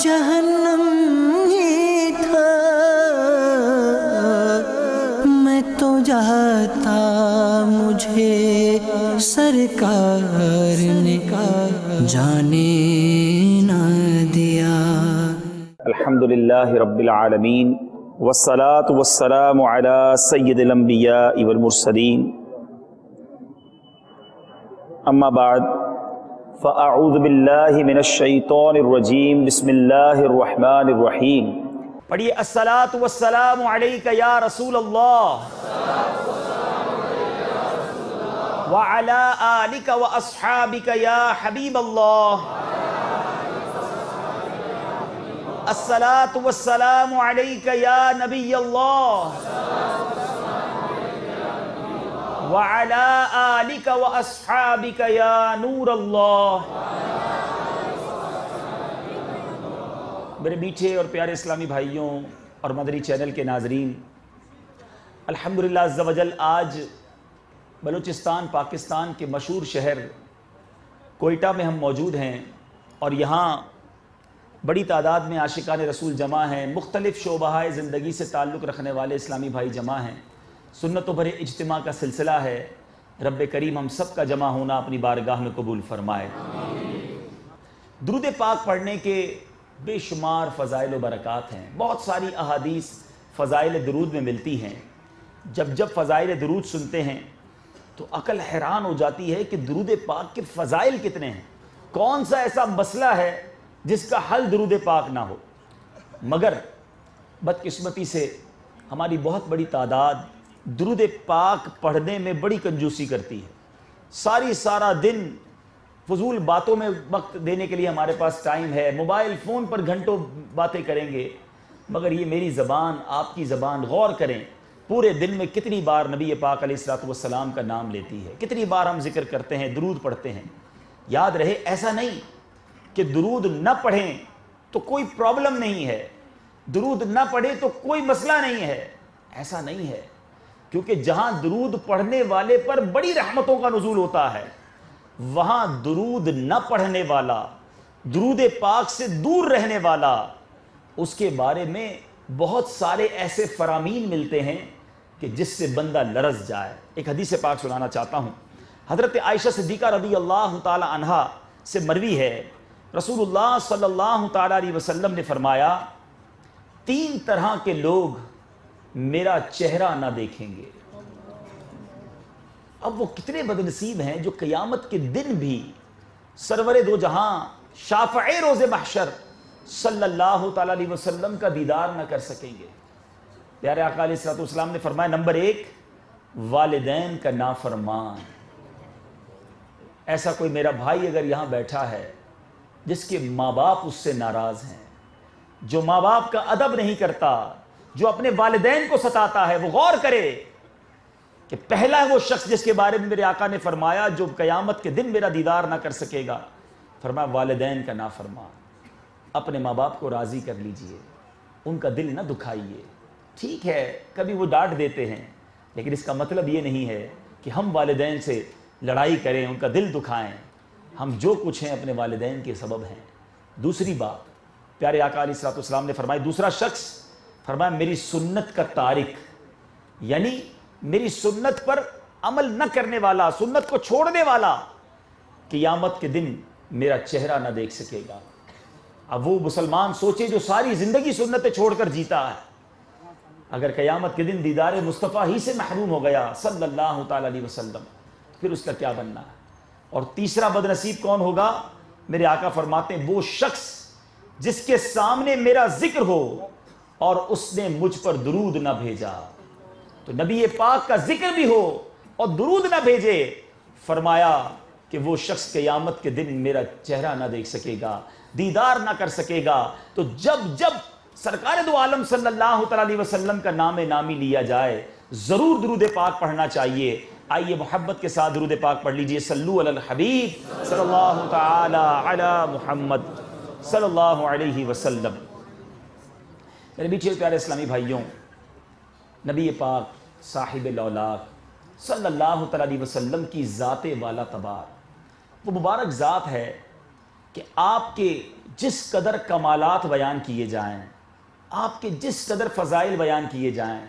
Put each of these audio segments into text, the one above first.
جہنم ہی تھا، میں تو جاتا مجھے سرکار نے جانے نہ دیا۔ الحمدللہ رب العالمین والصلاة والسلام علی سید الانبیاء والمرسلین، اما بعد فاعوذ باللہ من الشیطان الرجیم، بسم اللہ الرحمن الرحیم۔ پڑھیے الصلاة والسلام علیک یا رسول اللہ وعلی آلک واصحابک یا حبیب اللہ۔ الصلاة والسلام علیک یا نبی اللہ وعلی آلک واصحابک یا نور اللہ۔ میرے میٹھے اور پیارے اسلامی بھائیوں اور مدنی چینل کے ناظرین، الحمدللہ عز و جل آج بلوچستان پاکستان کے مشہور شہر کوئٹہ میں ہم موجود ہیں، اور یہاں بڑی تعداد میں عاشقان رسول جمع ہیں، مختلف شعبہ زندگی سے تعلق رکھنے والے اسلامی بھائی جمع ہیں، سنتوں بھرے اجتماع کا سلسلہ ہے۔ رب کریم ہم سب کا جمع ہونا اپنی بارگاہ میں قبول فرمائے۔ درود پاک پڑھنے کے بے شمار فضائل و برکات ہیں، بہت ساری احادیث فضائل درود میں ملتی ہیں۔ جب فضائل درود سنتے ہیں تو عقل حیران ہو جاتی ہے کہ درود پاک کے فضائل کتنے ہیں، کون سا ایسا مسئلہ ہے جس کا حل درود پاک نہ ہو۔ مگر بدقسمتی سے ہماری بہت بڑی تعداد درود پاک پڑھنے میں بڑی کنجوسی کرتی ہے۔ سارا دن فضول باتوں میں وقت دینے کے لیے ہمارے پاس ٹائم ہے، موبائل فون پر گھنٹوں باتیں کریں گے، مگر یہ میری زبان آپ کی زبان غور کریں، پورے دن میں کتنی بار نبی پاک علیہ الصلوۃ والسلام کا نام لیتی ہے، کتنی بار ہم ذکر کرتے ہیں، درود پڑھتے ہیں۔ یاد رہے ایسا نہیں کہ درود نہ پڑھیں تو کوئی پرابلم نہیں ہے، درود نہ پڑھیں تو کوئی مسئلہ نہیں ہے، ایسا نہیں ہے، کیونکہ جہاں درود پڑھنے والے پر بڑی رحمتوں کا نزول ہوتا ہے، وہاں درود نہ پڑھنے والا، درود پاک سے دور رہنے والا، اس کے بارے میں بہت سارے ایسے فرامین ملتے ہیں کہ جس سے بندہ لرز جائے۔ ایک حدیث پاک سنانا چاہتا ہوں، حضرت عائشہ صدیقہ رضی اللہ تعالی عنہا سے مروی ہے، رسول اللہ صلی اللہ تعالی علیہ وسلم نے فرمایا، 3 طرح کے لوگ میرا چہرہ نہ دیکھیں گے۔ اب وہ کتنے بدنصیب ہیں جو قیامت کے دن بھی سرور دو جہاں شافع روز محشر صلی اللہ تعالی علیہ وسلم کا دیدار نہ کر سکیں گے۔ پیارے آقا علیہ الصلوۃ والسلام نے فرمایا، نمبر 1 والدین کا نافرمان۔ ایسا کوئی میرا بھائی اگر یہاں بیٹھا ہے جس کے ماں باپ اس سے ناراض ہیں، جو ماں باپ کا ادب نہیں کرتا، جو اپنے والدین کو ستاتا ہے، وہ غور کرے کہ پہلا ہے وہ شخص جس کے بارے میں میرے آقا نے فرمایا جو قیامت کے دن میرا دیدار نہ کر سکے گا، فرمایا والدین کا نافرمان۔ اپنے ماں باپ کو راضی کر لیجئے، ان کا دل نہ دکھائیے۔ ٹھیک ہے کبھی وہ ڈانٹ دیتے ہیں، لیکن اس کا مطلب یہ نہیں ہے کہ ہم والدین سے لڑائی کریں، ان کا دل دکھائیں۔ ہم جو کچھ ہیں اپنے والدین کے سبب ہیں۔ دوسری بات، پیارے آقا علیہ الصلوۃ والسلام نے فرمایا، دوسرا شخص فرمایا میری سنت کا تارک، یعنی میری سنت پر عمل نہ کرنے والا، سنت کو چھوڑنے والا، قیامت کے دن میرا چہرہ نہ دیکھ سکے گا۔ اب وہ مسلمان سوچے جو ساری زندگی سنتیں چھوڑ کر جیتا ہے، اگر قیامت کے دن دیدار مصطفیٰ ہی سے محروم ہو گیا صلی اللہ تعالی علیہ وسلم، پھر اس کا کیا بننا ہے۔ اور تیسرا بدنصیب کون ہوگا؟ میرے آقا فرماتے ہیں وہ شخص جس کے سامنے میرا ذکر ہو اور اس نے مجھ پر درود نہ بھیجا۔ تو نبی پاک کا ذکر بھی ہو اور درود نہ بھیجے، فرمایا کہ وہ شخص قیامت کے دن میرا چہرہ نہ دیکھ سکے گا، دیدار نہ کر سکے گا۔ تو جب سرکار دو عالم صلی اللہ تعالی علیہ وسلم کا نام نامی لیا جائے، ضرور درود پاک پڑھنا چاہیے۔ آئیے محبت کے ساتھ درود پاک پڑھ لیجئے، صلو علی الحبیب صلی اللہ تعالی علی محمد صلی اللہ علیہ وسلم۔ میرے میٹھے پیارے اسلامی بھائیوں، نبی پاک صاحب الاولاق صلی اللہ تعالی علیہ وسلم کی ذات والا تبار، وہ مبارک ذات ہے کہ آپ کے جس قدر کمالات بیان کیے جائیں، آپ کے جس قدر فضائل بیان کیے جائیں،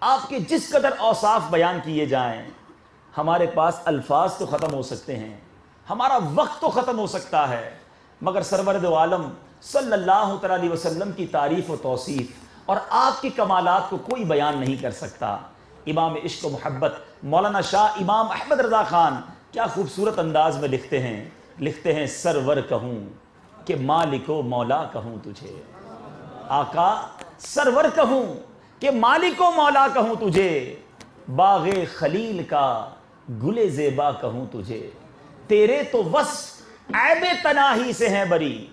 آپ کے جس قدر اوصاف بیان کیے جائیں، ہمارے پاس الفاظ تو ختم ہو سکتے ہیں، ہمارا وقت تو ختم ہو سکتا ہے، مگر سرور دو عالم صلی اللہ علیہ وسلم کی تعریف و توصیف اور آپ کے کمالات کو کوئی بیان نہیں کر سکتا۔ امام عشق و محبت مولانا شاہ امام احمد رضا خان کیا خوبصورت انداز میں لکھتے ہیں سرور کہوں کہ مالک و مولا کہوں تجھے، آقا سرور کہوں کہ مالک و مولا کہوں تجھے، باغ خلیل کا گل زیبا کہوں تجھے، تیرے تو وصف عیب تناہی سے ہیں بری۔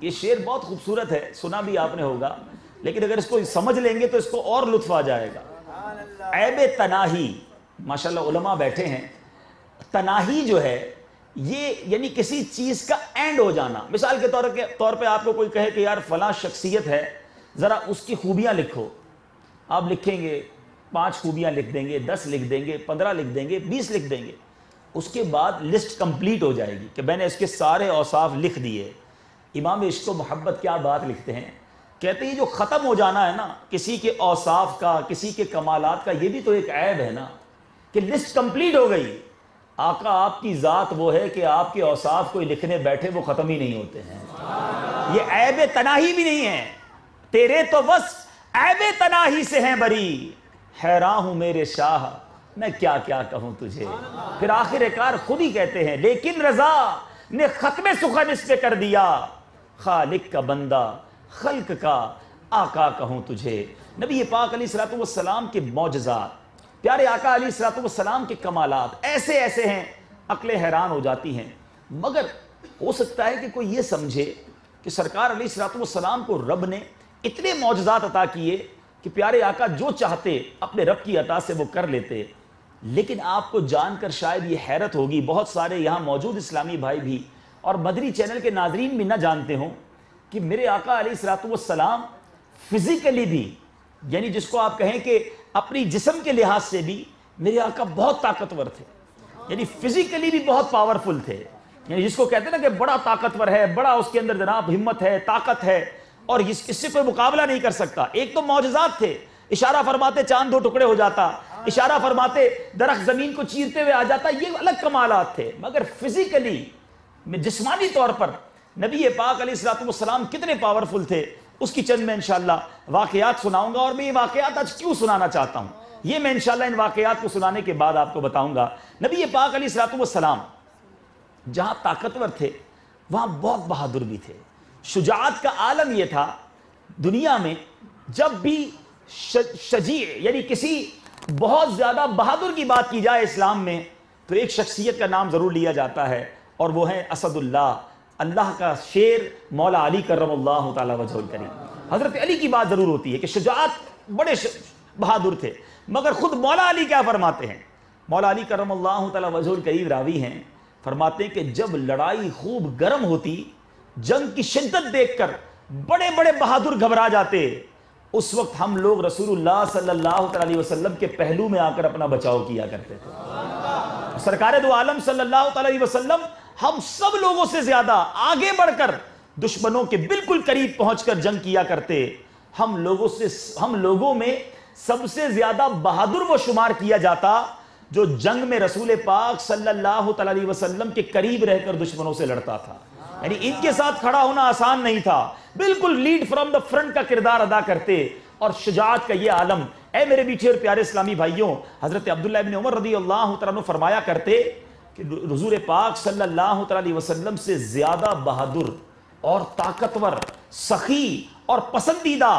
یہ شعر بہت خوبصورت ہے، سنا بھی آپ نے ہوگا، لیکن اگر اس کو سمجھ لیں گے تو اس کو اور لطف آ جائے گا۔ عیب تناہی، ماشاءاللہ علماء بیٹھے ہیں، تناہی جو ہے یہ یعنی کسی چیز کا اینڈ ہو جانا۔ مثال کے طور پہ آپ کو کوئی کہے کہ یار فلاں شخصیت ہے، ذرا اس کی خوبیاں لکھو، آپ لکھیں گے 5 خوبیاں لکھ دیں گے، 10 لکھ دیں گے، 15 لکھ دیں گے، 20 لکھ دیں گے، اس کے بعد لسٹ کمپلیٹ ہو جائے گی کہ میں نے اس کے سارے اوصاف لکھ دیے۔ امام عشق و محبت کیا بات لکھتے ہیں، کہتے ہیں جو ختم ہو جانا ہے نا کسی کے اوصاف کا، کسی کے کمالات کا، یہ بھی تو ایک عیب ہے نا کہ لسٹ کمپلیٹ ہو گئی۔ آقا آپ کی ذات وہ ہے کہ آپ کے اوصاف کوئی لکھنے بیٹھے وہ ختم ہی نہیں ہوتے ہیں، یہ عیب تناہی بھی نہیں ہے، تیرے تو وصف عیب تناہی سے ہیں بری، حیران ہوں میرے شاہ میں کیا کیا کہوں تجھے۔ پھر آخر کار خود ہی کہتے ہیں لیکن رضا نے ختم سخن اس پہ کر دیا، خالق کا بندہ خلق کا آقا کہوں تجھے۔ نبی پاک علیہ الصلوۃ والسلام کے معجزات، پیارے آقا علیہ الصلوۃ والسلام کے کمالات ایسے ایسے ہیں، عقلیں حیران ہو جاتی ہیں۔ مگر ہو سکتا ہے کہ کوئی یہ سمجھے کہ سرکار علیہ الصلوۃ والسلام کو رب نے اتنے معجزات عطا کیے کہ پیارے آقا جو چاہتے اپنے رب کی عطا سے وہ کر لیتے۔ لیکن آپ کو جان کر شاید یہ حیرت ہوگی، بہت سارے یہاں موجود اسلامی بھائی بھی اور مدری چینل کے ناظرین بھی نہ جانتے ہوں کہ میرے آقا علیہ الصلوۃ والسلام فزیکلی بھی، یعنی جس کو آپ کہیں کہ اپنی جسم کے لحاظ سے بھی میرے آقا بہت طاقتور تھے، یعنی فزیکلی بھی بہت پاورفل تھے، یعنی جس کو کہتے ہیں نا کہ بڑا طاقتور ہے، بڑا اس کے اندر جناب ہمت ہے، طاقت ہے، اور اس سے کوئی مقابلہ نہیں کر سکتا۔ ایک تو معجزات تھے، اشارہ فرماتے چاند 2 ٹکڑے ہو جاتا، اشارہ فرماتے درخت زمین کو چیرتے ہوئے آ جاتا، یہ الگ کمالات تھے۔ مگر فزیکلی جسمانی طور پر نبی پاک علیہ الصلوۃ والسلام کتنے پاورفل تھے، اس کی چند میں انشاءاللہ واقعات سناؤں گا۔ اور میں یہ واقعات آج کیوں سنانا چاہتا ہوں، یہ میں انشاءاللہ ان واقعات کو سنانے کے بعد آپ کو بتاؤں گا۔ نبی پاک علیہ الصلوۃ والسلام جہاں طاقتور تھے وہاں بہت بہادر بھی تھے۔ شجاعت کا عالم یہ تھا، دنیا میں جب بھی شجیع یعنی کسی بہت زیادہ بہادر کی بات کی جائے اسلام میں تو ایک شخصیت کا نام ضرور لیا جاتا ہے، اور وہ ہے اسد اللہ، اللہ کا شیر مولا علی کرم اللہ تعالی وجہ الکریم۔ حضرت علی کی بات ضرور ہوتی ہے کہ شجاعت بڑے بہادر تھے، مگر خود مولا علی کیا فرماتے ہیں، مولا علی کرم اللہ تعالی وجہ الکریم راوی ہیں، فرماتے ہیں کہ جب لڑائی خوب گرم ہوتی، جنگ کی شدت دیکھ کر بڑے بڑے بہادر گھبرا جاتے، اس وقت ہم لوگ رسول اللہ صلی اللہ علیہ وسلم کے پہلو میں آ کر اپنا بچاؤ کیا کرتے تھے۔ سرکار دو عالم صلی اللہ علیہ وسلم ہم سب لوگوں سے زیادہ آگے بڑھ کر دشمنوں کے بالکل قریب پہنچ کر جنگ کیا کرتے۔ ہم لوگوں میں سب سے زیادہ بہادر وہ شمار کیا جاتا جو جنگ میں رسول پاک صلی اللہ علیہ وسلم کے قریب رہ کر دشمنوں سے لڑتا تھا، یعنی ان کے ساتھ کھڑا ہونا آسان نہیں تھا، بالکل لیڈ فرام دا فرنٹ کا کردار ادا کرتے۔ اور شجاعت کا یہ عالم، اے میرے میٹھے اور پیارے اسلامی بھائیوں، حضرت عبداللہ ابن عمر رضی اللہ تعالیٰ عنہ فرمایا کرتے کہ حضور پاک صلی اللہ علیہ وسلم سے زیادہ بہادر اور طاقتور، سخی اور پسندیدہ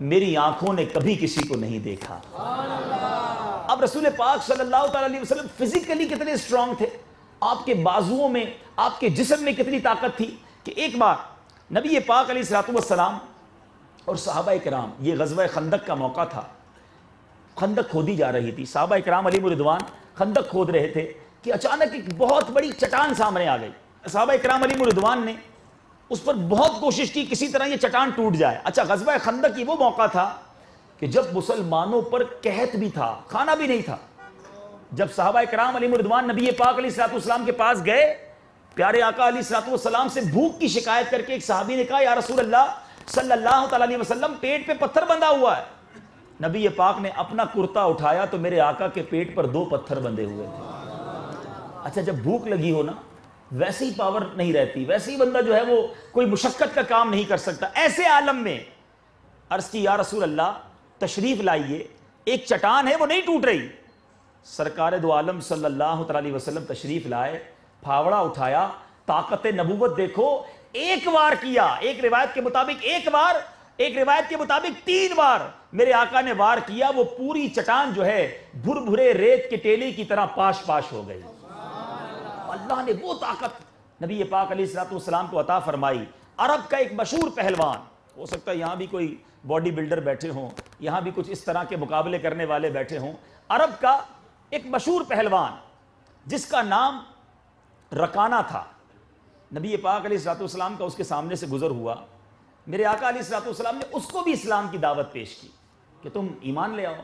میری آنکھوں نے کبھی کسی کو نہیں دیکھا۔ اب رسول پاک صلی اللہ علیہ وسلم فزیکلی کتنے اسٹرانگ تھے، آپ کے بازوؤں میں، آپ کے جسم میں کتنی طاقت تھی کہ ایک بار نبی پاک علیہ الصلوۃ والسلام اور صحابہ کرام، یہ غزوہ خندق کا موقع تھا، خندق کھودی جا رہی تھی، صحابہ کرام علیہ رضوان خندق کھود رہے تھے کہ اچانک ایک بہت بڑی چٹان سامنے آ گئی۔ صحابہ کرام علیہ رضوان نے اس پر بہت کوشش کی کسی طرح یہ چٹان ٹوٹ جائے۔ اچھا، غزوہ خندق کی وہ موقع تھا کہ جب مسلمانوں پر قحط بھی تھا، کھانا بھی نہیں تھا۔ جب صحابہ کرام علیہ رضوان نبی پاک علیہ الصلوۃ والسلام کے پاس گئے پیارے آقا علیہ الصلوۃ والسلام سے بھوک کی شکایت کر کے ایک صحابی نے کہا یا رسول اللہ صلی اللہ تعالی علیہ وسلم پیٹ پہ پتھر بندھا ہوا ہے. نبی پاک نے اپنا کرتا اٹھایا تو میرے آقا کے پیٹ پر 2 پتھر بندھے ہوئے تھے. اچھا جب بھوک لگی ہو نا ویسے ہی پاور نہیں رہتی, ویسے ہی بندہ جو ہے وہ کوئی مشقت کا کام نہیں کر سکتا. ایسے عالم میں عرض کی یا رسول اللہ تشریف لائیے, ایک چٹان ہے وہ نہیں ٹوٹ رہی. سرکار دو عالم صلی اللہ علیہ وسلم تشریف لائے, پھاوڑا اٹھایا, طاقت نبوت دیکھو, ایک بار کیا, ایک روایت کے مطابق ایک بار, ایک روایت کے مطابق 3 بار میرے آقا نے وار کیا, وہ پوری چٹان جو ہے بھر بھرے ریت کے ٹیلے کی طرح پاش پاش ہو گئی. اللہ نے وہ طاقت نبی پاک علیہ الصلوۃ والسلام کو عطا فرمائی. عرب کا ایک مشہور پہلوان, ہو سکتا ہے یہاں بھی کوئی باڈی بلڈر بیٹھے ہوں, یہاں بھی کچھ اس طرح کے مقابلے کرنے والے بیٹھے ہوں. عرب کا ایک مشہور پہلوان جس کا نام رکانہ تھا, نبی پاک علیہ الصلوۃ والسلام کا اس کے سامنے سے گزر ہوا. میرے آقا علیہ الصلوۃ والسلام نے اس کو بھی اسلام کی دعوت پیش کی کہ تم ایمان لے آؤ.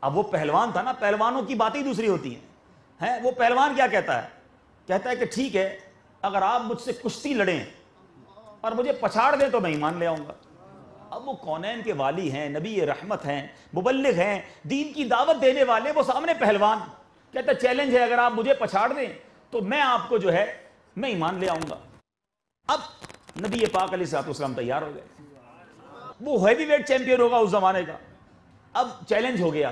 اب وہ پہلوان تھا نا, پہلوانوں کی باتیں دوسری ہوتی ہیں. وہ پہلوان کیا کہتا ہے, کہتا ہے کہ ٹھیک ہے اگر آپ مجھ سے کشتی لڑیں اور مجھے پچھاڑ دیں تو میں ایمان لے آؤں گا. اب وہ کونین کے والی ہیں, نبی رحمت ہیں, مبلغ ہیں, دین کی دعوت دینے والے, وہ سامنے پہلوان کہتا ہے چیلنج ہے, اگر آپ مجھے پچھاڑ دیں تو میں آپ کو جو ہے میں ایمان لے آؤں گا. اب نبی پاک علیہ الصلوۃ والسلام تیار ہو گئے, وہ ہیوی ویٹ چیمپئن ہوگا اس زمانے کا. اب چیلنج ہو گیا,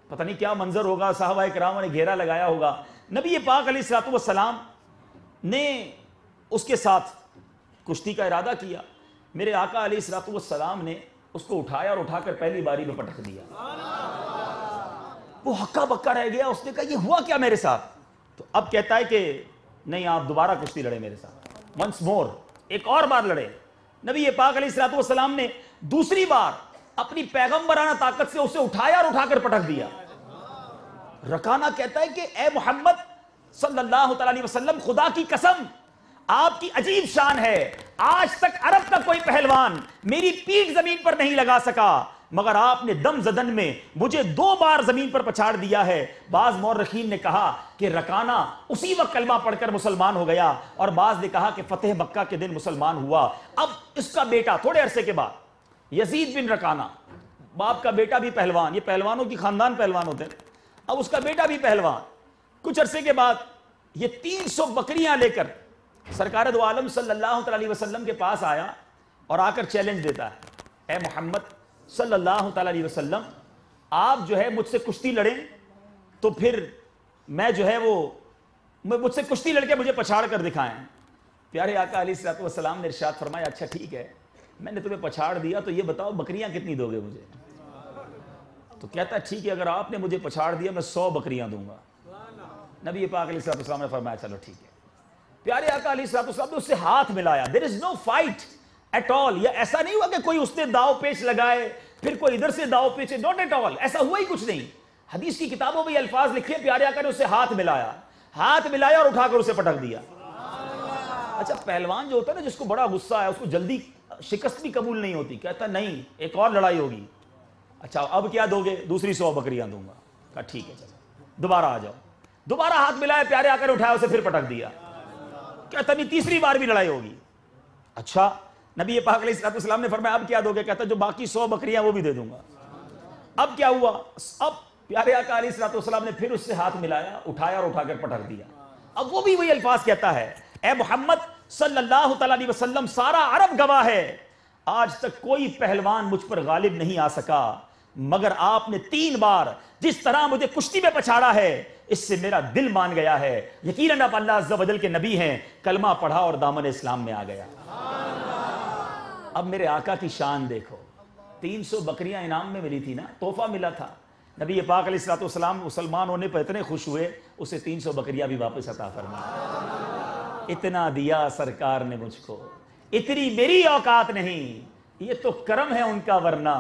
پتہ نہیں کیا منظر ہوگا, صحابہ کرام نے گھیرا لگایا ہوگا. نبی پاک علیہ الصلوۃ والسلام نے اس کے ساتھ کشتی کا ارادہ کیا. میرے آقا علیہ الصلوۃ والسلام نے اس کو اٹھایا اور اٹھا کر پہلی باری میں پٹک دیا. وہ ہکا بکا رہ گیا, اس نے کہا یہ ہوا کیا میرے ساتھ. تو اب کہتا ہے کہ نہیں آپ دوبارہ کشتی لڑے میرے ساتھ, ونس مور, ایک اور بار لڑے. نبی پاک علیہ الصلوۃ والسلام نے دوسری بار اپنی پیغمبرانہ طاقت سے اسے اٹھایا اور اٹھا کر پٹک دیا. رکانہ کہتا ہے کہ اے محمد صلی اللہ تعالی علیہ وسلم, خدا کی قسم آپ کی عجیب شان ہے, آج تک عرب کا کوئی پہلوان میری پیٹھ زمین پر نہیں لگا سکا, مگر آپ نے دم زدن میں مجھے 2 بار زمین پر پچھاڑ دیا ہے. بعض مورخین نے کہا کہ رکانہ اسی وقت کلمہ پڑھ کر مسلمان ہو گیا, اور بعض نے کہا کہ فتح مکہ کے دن مسلمان ہوا. اب اس کا بیٹا تھوڑے عرصے کے بعد یزید بن رکانہ, باپ کا بیٹا بھی پہلوان, یہ پہلوانوں کی خاندان پہلوان ہوتے ہیں. اب اس کا بیٹا بھی پہلوان. کچھ عرصے کے بعد یہ 300 بکریاں لے کر سرکار دو عالم صلی اللہ علیہ وسلم کے پاس آیا اور آ کر چیلنج دیتا ہے, اے محمد صلی اللہ تعالی علیہ وسلم, آپ جو ہے مجھ سے کشتی لڑیں تو پھر میں جو ہے وہ مجھ سے کشتی لڑ کے مجھے پچھاڑ کر دکھائیں. پیارے آقا علیہ الصلوۃ والسلام نے ارشاد فرمایا اچھا ٹھیک ہے, میں نے تمہیں پچھاڑ دیا تو یہ بتاؤ بکریاں کتنی دو گے مجھے. تو کہتا ہے ٹھیک ہے اگر آپ نے مجھے پچھاڑ دیا میں 100 بکریاں دوں گا. نبی پاک علیہ الصلوۃ والسلام نے فرمایا چلو ٹھیک ہے. پیارے آقا علیہ الصلوۃ والسلام نے اس سے ہاتھ ملایا. دیر از نو فائٹ ایٹ آل. یہ ایسا نہیں ہوا کہ کوئی اس نے داؤ پیچ لگائے پھر کوئی ادھر سے داؤ پیچ, ناٹ ایٹ آل, ایسا ہوا ہی کچھ نہیں. حدیث کی کتابوں میں یہ الفاظ لکھے, پیارے آقا نے اس سے ہاتھ ملایا اور اٹھا کر اسے پٹک دیا. اچھا پہلوان جو ہوتا ہے نا, جس کو بڑا غصہ ہے, اس کو جلدی شکست بھی قبول نہیں ہوتی, کہتا نہیں ایک اور لڑائی ہوگی. اچھا اب کیا دو گے, دوسری 100 بکریاں دوں گا. کہا ٹھیک ہے چلو دوبارہ آ جاؤ. دوبارہ ہاتھ ملایا, پیارے آقا نے اٹھایا اسے پھر پٹک دیا. کہتا نہیں تیسری بار بھی لڑائی ہوگی. اچھا نبی پاک علیہ الصلوۃ والسلام نے فرمایا اب کیا دو گے. کہتا جو باقی 100 بکریاں وہ بھی دے دوں گا. اب کیا ہوا, اب پیارے آقا علیہ الصلوۃ والسلام نے پھر اس سے ہاتھ ملایا, اٹھایا اور اٹھا کر پٹک دیا. اب وہ بھی وہی الفاظ کہتا ہے, اے محمد صلی اللہ تعالی علیہ وسلم, سارا عرب گواہ ہے آج تک کوئی پہلوان مجھ پر غالب نہیں آ سکا, مگر آپ نے 3 بار جس طرح مجھے کشتی میں پچھاڑا ہے اس سے میرا دل مان گیا ہے. یقیناً آپ اللہ عز و جل کے نبی ہیں. کلمہ پڑھا اور دامن اسلام میں آ گیا. اب میرے آقا کی شان دیکھو, 300 بکریاں انعام میں ملی تھی نا, تحفہ ملا تھا. نبی پاک علیہ الصلوۃ والسلام مسلمان ہونے پر اتنے خوش ہوئے, اسے 300 بکریاں بھی واپس عطا فرمائی. اتنا دیا سرکار نے مجھ کو, اتنی میری اوقات نہیں, یہ تو کرم ہے ان کا, ورنہ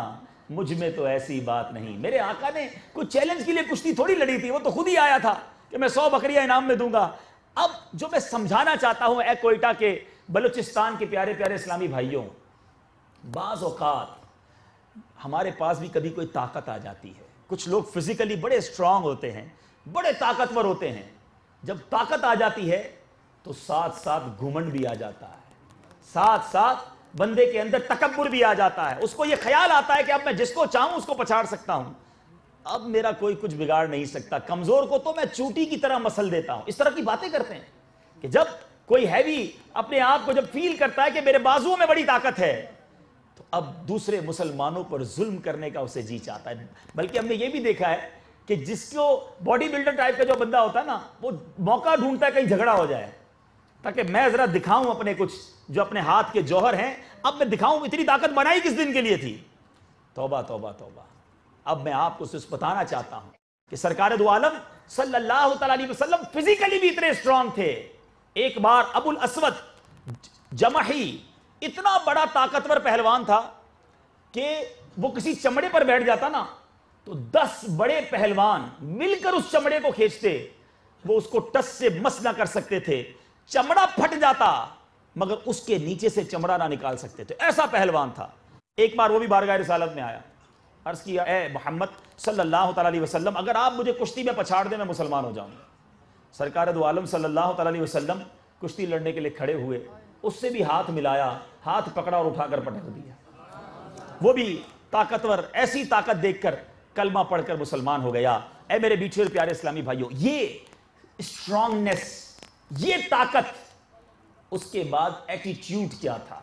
مجھ میں تو ایسی بات نہیں. میرے آقا نے کوئی چیلنج کے لیے کشتی تھوڑی لڑی تھی, وہ تو خود ہی آیا تھا کہ میں 100 بکریاں انعام میں دوں گا. اب جو میں سمجھانا چاہتا ہوں اے کوئٹہ کے بلوچستان کے پیارے پیارے اسلامی بھائیوں, بعض اوقات ہمارے پاس بھی کبھی کوئی طاقت آ جاتی ہے. کچھ لوگ فزیکلی بڑے اسٹرانگ ہوتے ہیں, بڑے طاقتور ہوتے ہیں. جب طاقت آ جاتی ہے تو ساتھ ساتھ گھمنڈ بھی آ جاتا ہے، ساتھ ساتھ بندے کے اندر تکبر بھی آ جاتا ہے. اس کو یہ خیال آتا ہے کہ اب میں جس کو چاہوں اس کو پچھاڑ سکتا ہوں، اب میرا کوئی کچھ بگاڑ نہیں سکتا، کمزور کو تو میں چوٹی کی طرح مسل دیتا ہوں. اس طرح کی باتیں کرتے ہیں کہ جب کوئی ہیوی اپنے آپ کو جب فیل کرتا ہے کہ میرے بازوؤں میں بڑی طاقت ہے، تو اب دوسرے مسلمانوں پر ظلم کرنے کا اسے جی چاہتا ہے. بلکہ ہم نے یہ بھی دیکھا ہے کہ جس کو باڈی بلڈر ٹائپ کا جو بندہ ہوتا ہے نا، وہ موقع ڈھونڈتا ہے کہیں جھگڑا ہو جائے تاکہ میں ذرا دکھاؤں اپنے کچھ جو اپنے ہاتھ کے جوہر ہیں، اب میں دکھاؤں اتنی طاقت بنائی کس دن کے لیے تھی. توبہ توبہ توبہ. اب میں آپ کو صرف بتانا چاہتا ہوں کہ سرکار دو عالم صلی اللہ تعالی علیہ وسلم فزیکلی بھی اتنے اسٹرانگ تھے. ایک بار ابو الاسود جمحی اتنا بڑا طاقتور پہلوان تھا کہ وہ کسی چمڑے پر بیٹھ جاتا نا تو 10 بڑے پہلوان مل کر اس چمڑے کو کھینچتے، وہ اس کو ٹس سے مس نہ کر سکتے تھے، چمڑا پھٹ جاتا مگر اس کے نیچے سے چمڑا نہ نکال سکتے تھے، ایسا پہلوان تھا. ایک بار وہ بھی بارگاہ رسالت میں آیا، عرض کیا اے محمد صلی اللہ تعالی علیہ وسلم اگر آپ مجھے کشتی میں پچھاڑ دیں میں مسلمان ہو جاؤں. سرکار دو عالم صلی اللہ تعالی علیہ وسلم کشتی لڑنے کے لیے کھڑے ہوئے، اس سے بھی ہاتھ ملایا، ہاتھ پکڑا اور اٹھا کر پٹک دیا. وہ بھی طاقتور، ایسی طاقت دیکھ کر کلمہ پڑھ کر مسلمان ہو گیا. اے میرے بیٹھے اور پیارے اسلامی بھائیوں، یہ اسٹرانگنیس، یہ طاقت، اس کے بعد ایٹیٹیوڈ کیا تھا،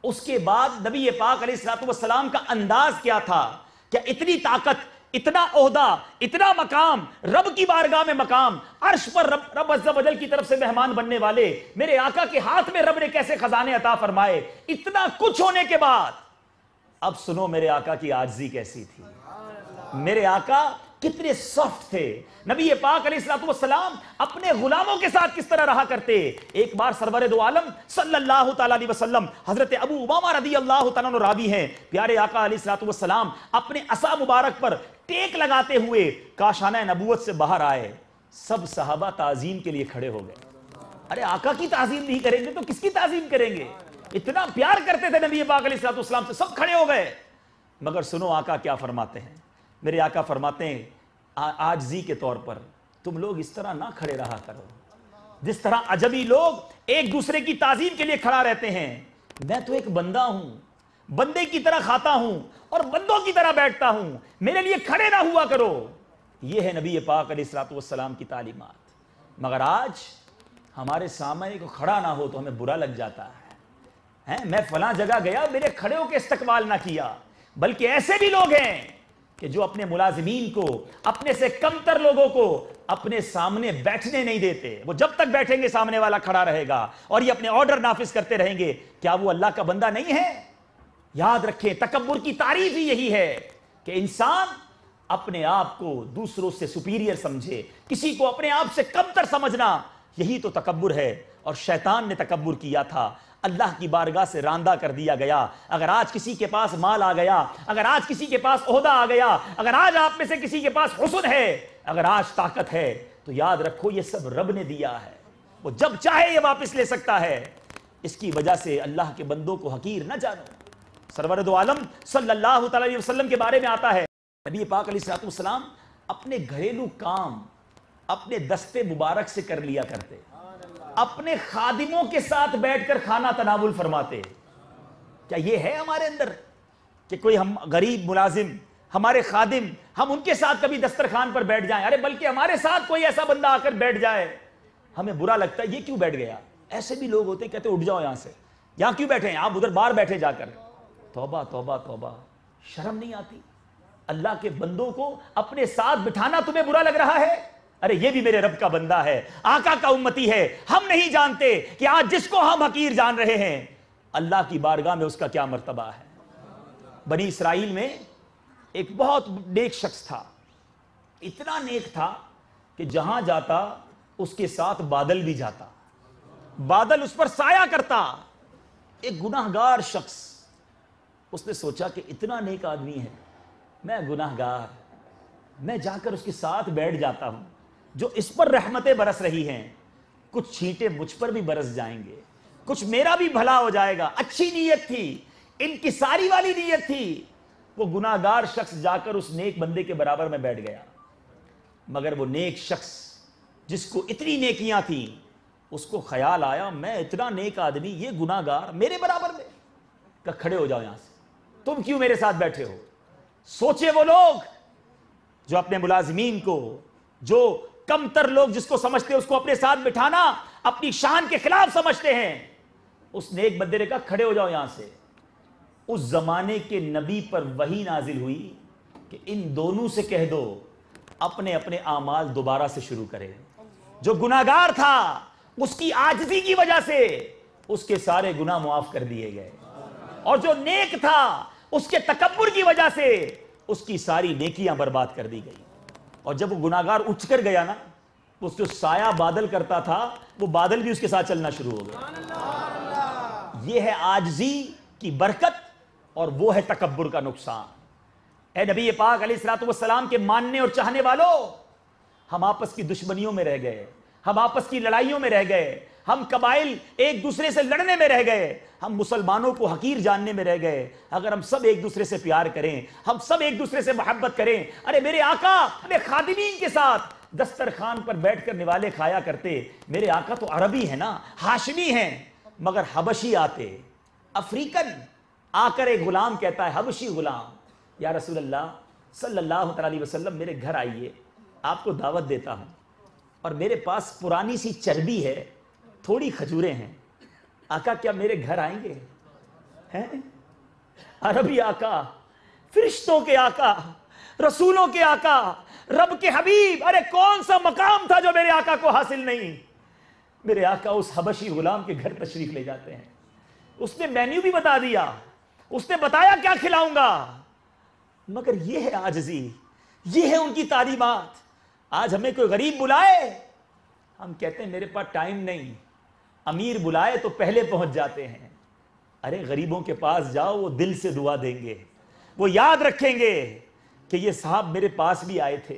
اس کے بعد نبی پاک علیہ السلام کا انداز کیا تھا. کیا اتنی طاقت، اتنا عہدہ، اتنا مقام، رب کی بارگاہ میں مقام، عرش پر رب عز و جل کی طرف سے مہمان بننے والے میرے آقا کے ہاتھ میں رب نے کیسے خزانے عطا فرمائے. اتنا کچھ ہونے کے بعد اب سنو میرے آقا کی عاجزی کیسی تھی. میرے آقا کتنے سافٹ تھے. نبی پاک علیہ السلام اپنے غلاموں کے ساتھ کس طرح رہا کرتے. ایک بار سرور دو عالم صلی اللہ تعالی علیہ وسلم حضرت ابو امامہ رضی اللہ تعالیٰ عنہ راوی ہیں، پیارے آقا علیہ السلام اپنے عصا مبارک پر ٹیک لگاتے ہوئے کاشانہ نبوت سے باہر آئے. سب صحابہ تعظیم کے لیے کھڑے ہو گئے. ارے آقا کی تعظیم نہیں کریں گے تو کس کی تعظیم کریں گے؟ اتنا پیار کرتے تھے نبی پاک علیہ السلام سے، سب کھڑے ہو گئے. مگر سنو آقا کیا فرماتے ہیں. میرے آقا فرماتے ہیں عاجزی کے طور پر تم لوگ اس طرح نہ کھڑے رہا کرو جس طرح عجمی لوگ ایک دوسرے کی تعظیم کے لیے کھڑا رہتے ہیں. میں تو ایک بندہ ہوں، بندے کی طرح کھاتا ہوں اور بندوں کی طرح بیٹھتا ہوں، میرے لیے کھڑے نہ ہوا کرو. یہ ہے نبی پاک علیہ السلام کی تعلیمات. مگر آج ہمارے سامنے کو کھڑا نہ ہو تو ہمیں برا لگ جاتا ہے. میں فلاں جگہ گیا، میرے کھڑے ہو کے استقبال نہ کیا. بلکہ ایسے بھی لوگ ہیں کہ جو اپنے ملازمین کو، اپنے سے کم تر لوگوں کو اپنے سامنے بیٹھنے نہیں دیتے. وہ جب تک بیٹھیں گے سامنے والا کھڑا رہے گا اور یہ اپنے آرڈر نافذ کرتے رہیں گے. کیا وہ اللہ کا بندہ نہیں ہے؟ یاد رکھیں تکبر کی تعریف ہی یہی ہے کہ انسان اپنے آپ کو دوسروں سے سپیریئر سمجھے، کسی کو اپنے آپ سے کم تر سمجھنا، یہی تو تکبر ہے. اور شیطان نے تکبر کیا تھا، اللہ کی بارگاہ سے راندہ کر دیا گیا. اگر آج کسی کے پاس مال آ گیا، اگر آج کسی کے پاس عہدہ آ گیا، اگر آج آپ میں سے کسی کے پاس حسن ہے، اگر آج طاقت ہے، تو یاد رکھو یہ سب رب نے دیا ہے. وہ جب چاہے یہ واپس لے سکتا ہے. اس کی وجہ سے اللہ کے بندوں کو حقیر نہ جانو. سرور دو عالم صلی اللہ تعالی علیہ وسلم کے بارے میں آتا ہے، نبی پاک علیہ السلام اپنے گھریلو کام اپنے دستے مبارک سے کر لیا کرتے، اپنے خادموں کے ساتھ بیٹھ کر کھانا تناول فرماتے. کیا یہ ہے ہمارے اندر کہ کوئی ہم غریب ملازم، ہمارے خادم، ہم ان کے ساتھ کبھی دسترخوان پر بیٹھ جائیں؟ ارے بلکہ ہمارے ساتھ کوئی ایسا بندہ آ کر بیٹھ جائے ہمیں برا لگتا ہے، یہ کیوں بیٹھ گیا. ایسے بھی لوگ ہوتے ہیں کہتے اٹھ جاؤ یہاں سے، یہاں کیوں بیٹھے ہیں آپ، ادھر باہر بیٹھے جا کر. توبہ توبہ توبہ، شرم نہیں آتی؟ اللہ کے بندوں کو اپنے ساتھ بٹھانا تمہیں برا لگ رہا ہے؟ ارے یہ بھی میرے رب کا بندہ ہے، آقا کا امتی ہے. ہم نہیں جانتے کہ آج جس کو ہم حقیر جان رہے ہیں اللہ کی بارگاہ میں اس کا کیا مرتبہ ہے. بنی اسرائیل میں ایک بہت نیک شخص تھا، اتنا نیک تھا کہ جہاں جاتا اس کے ساتھ بادل بھی جاتا، بادل اس پر سایہ کرتا. ایک گناہگار شخص، اس نے سوچا کہ اتنا نیک آدمی ہے، میں گناہگار، میں جا کر اس کے ساتھ بیٹھ جاتا ہوں، جو اس پر رحمتیں برس رہی ہیں کچھ چھینٹے مجھ پر بھی برس جائیں گے، کچھ میرا بھی بھلا ہو جائے گا. اچھی نیت تھی، انکساری والی نیت تھی. وہ گناہگار شخص جا کر اس نیک بندے کے برابر میں بیٹھ گیا. مگر وہ نیک شخص جس کو اتنی نیکیاں تھیں، اس کو خیال آیا میں اتنا نیک آدمی، یہ گناہ گار میرے برابر میں، کہ کھڑے ہو جاؤ یہاں سے، تم کیوں میرے ساتھ بیٹھے ہو؟ سوچے وہ لوگ جو اپنے ملازمین کو، جو کم تر لوگ جس کو سمجھتے اس کو اپنے ساتھ بٹھانا اپنی شان کے خلاف سمجھتے ہیں، اس نیک بندے نے کہا کھڑے ہو جاؤ یہاں سے۔ اس زمانے کے نبی پر وحی نازل ہوئی کہ ان دونوں سے کہہ دو اپنے اپنے اعمال دوبارہ سے شروع کرے۔ جو گناہگار تھا اس کی عاجزی کی وجہ سے اس کے سارے گناہ معاف کر دیے گئے، اور جو نیک تھا اس کے تکبر کی وجہ سے اس کی ساری نیکیاں برباد کر دی گئی۔ اور جب وہ گناہگار اٹھ کر گیا نا، اس جو سایہ بادل کرتا تھا وہ بادل بھی اس کے ساتھ چلنا شروع ہو گیا۔ یہ ہے عاجزی کی برکت اور وہ ہے تکبر کا نقصان۔ اے نبی پاک علیہ الصلوۃ والسلام کے ماننے اور چاہنے والوں، ہم آپس کی دشمنیوں میں رہ گئے، ہم آپس کی لڑائیوں میں رہ گئے، ہم قبائل ایک دوسرے سے لڑنے میں رہ گئے، ہم مسلمانوں کو حقیر جاننے میں رہ گئے۔ اگر ہم سب ایک دوسرے سے پیار کریں، ہم سب ایک دوسرے سے محبت کریں، ارے میرے آقا اپنے خادمین کے ساتھ دسترخوان پر بیٹھ کر نوالے کھایا کرتے۔ میرے آقا تو عربی ہیں نا، ہاشمی ہیں، مگر حبشی آتے، افریقن آ کر ایک غلام کہتا ہے، حبشی غلام، یا رسول اللہ صلی اللہ علیہ وسلم میرے گھر آئیے، آپ کو دعوت دیتا ہوں، اور میرے پاس پرانی سی چربی ہے، تھوڑی کھجوریں ہیں، آقا کیا میرے گھر آئیں گے؟ ہیں عربی آقا، فرشتوں کے آقا، رسولوں کے آقا، رب کے حبیب، ارے کون سا مقام تھا جو میرے آقا کو حاصل نہیں؟ میرے آقا اس حبشی غلام کے گھر تشریف لے جاتے ہیں، اس نے مینیو بھی بتا دیا، اس نے بتایا کیا کھلاؤں گا، مگر یہ ہے عاجزی، یہ ہے ان کی تعلیمات۔ آج ہمیں کوئی غریب بلائے، ہم کہتے ہیں میرے پاس ٹائم نہیں، امیر بلائے تو پہلے پہنچ جاتے ہیں۔ ارے غریبوں کے پاس جاؤ، وہ دل سے دعا دیں گے، وہ یاد رکھیں گے کہ یہ صاحب میرے پاس بھی آئے تھے،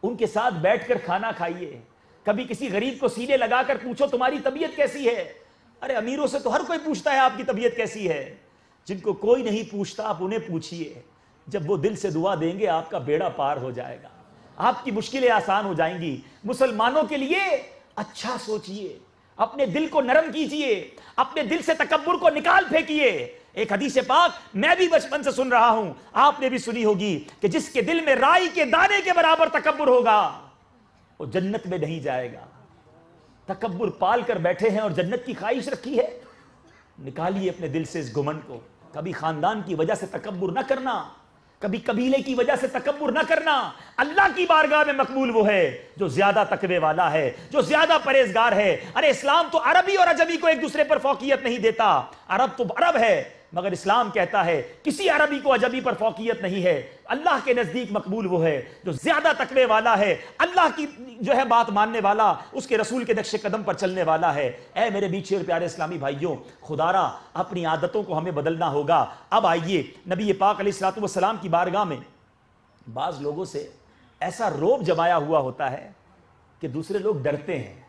ان کے ساتھ بیٹھ کر کھانا کھائیے، کبھی کسی غریب کو سینے لگا کر پوچھو تمہاری طبیعت کیسی ہے۔ ارے امیروں سے تو ہر کوئی پوچھتا ہے آپ کی طبیعت کیسی ہے، جن کو کوئی نہیں پوچھتا آپ انہیں پوچھیے، جب وہ دل سے دعا دیں گے آپ کا بیڑا پار ہو جائے گا، آپ کی مشکلیں آسان ہو جائیں گی۔ مسلمانوں کے لیے اچھا سوچئے، اپنے دل کو نرم کیجئے، اپنے دل سے تکبر کو نکال پھینکیے۔ ایک حدیث پاک میں بھی بچپن سے سن رہا ہوں، آپ نے بھی سنی ہوگی، کہ جس کے دل میں رائی کے دانے کے برابر تکبر ہوگا وہ جنت میں نہیں جائے گا۔ تکبر پال کر بیٹھے ہیں اور جنت کی خواہش رکھی ہے، نکالیے اپنے دل سے اس گھمنڈ کو۔ کبھی خاندان کی وجہ سے تکبر نہ کرنا، کبھی قبیلے کی وجہ سے تکبر نہ کرنا۔ اللہ کی بارگاہ میں مقبول وہ ہے جو زیادہ تقوی والا ہے، جو زیادہ پرہیزگار ہے۔ ارے اسلام تو عربی اور عجمی کو ایک دوسرے پر فوقیت نہیں دیتا، عرب تو عرب ہے، مگر اسلام کہتا ہے کسی عربی کو عجمی پر فوقیت نہیں ہے۔ اللہ کے نزدیک مقبول وہ ہے جو زیادہ تقوی والا ہے، اللہ کی جو ہے بات ماننے والا، اس کے رسول کے نقش قدم پر چلنے والا ہے۔ اے میرے میٹھے اور پیارے اسلامی بھائیوں، خدارا اپنی عادتوں کو ہمیں بدلنا ہوگا۔ اب آئیے نبی پاک علیہ الصلوۃ والسلام کی بارگاہ میں بعض لوگوں سے ایسا روب جمایا ہوا ہوتا ہے کہ دوسرے لوگ ڈرتے ہیں،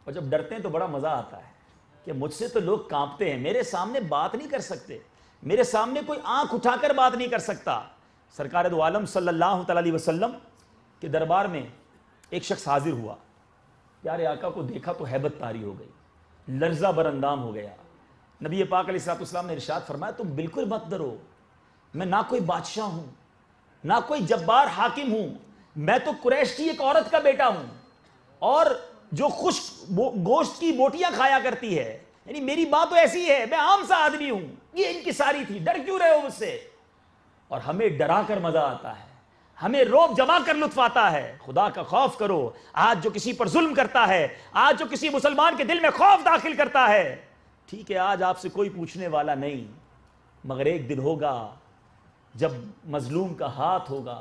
اور جب ڈرتے ہیں تو بڑا مزہ آتا ہے کہ مجھ سے تو لوگ کانپتے ہیں، میرے سامنے بات نہیں کر سکتے، میرے سامنے کوئی آنکھ اٹھا کر بات نہیں کر سکتا۔ سرکار دو عالم صلی اللہ علیہ وسلم کے دربار میں ایک شخص حاضر ہوا، پیارے آقا کو دیکھا تو ہیبت طاری ہو گئی، لرزہ بر اندام ہو گیا۔ نبی پاک علیہ الصلوۃ والسلام نے ارشاد فرمایا تم بالکل مت ڈرو، میں نہ کوئی بادشاہ ہوں، نہ کوئی جبار حاکم ہوں، میں تو قریش کی ایک عورت کا بیٹا ہوں، اور جو خشک گوشت کی بوٹیاں کھایا کرتی ہے، یعنی میری بات تو ایسی ہے، میں عام سا آدمی ہوں۔ یہ ان کی ساری تھی، ڈر کیوں رہے ہو مجھ سے؟ اور ہمیں ڈرا کر مزہ آتا ہے، ہمیں روب جما کر لطف آتا ہے۔ خدا کا خوف کرو۔ آج جو کسی پر ظلم کرتا ہے، آج جو کسی مسلمان کے دل میں خوف داخل کرتا ہے، ٹھیک ہے آج آپ سے کوئی پوچھنے والا نہیں، مگر ایک دن ہوگا جب مظلوم کا ہاتھ ہوگا،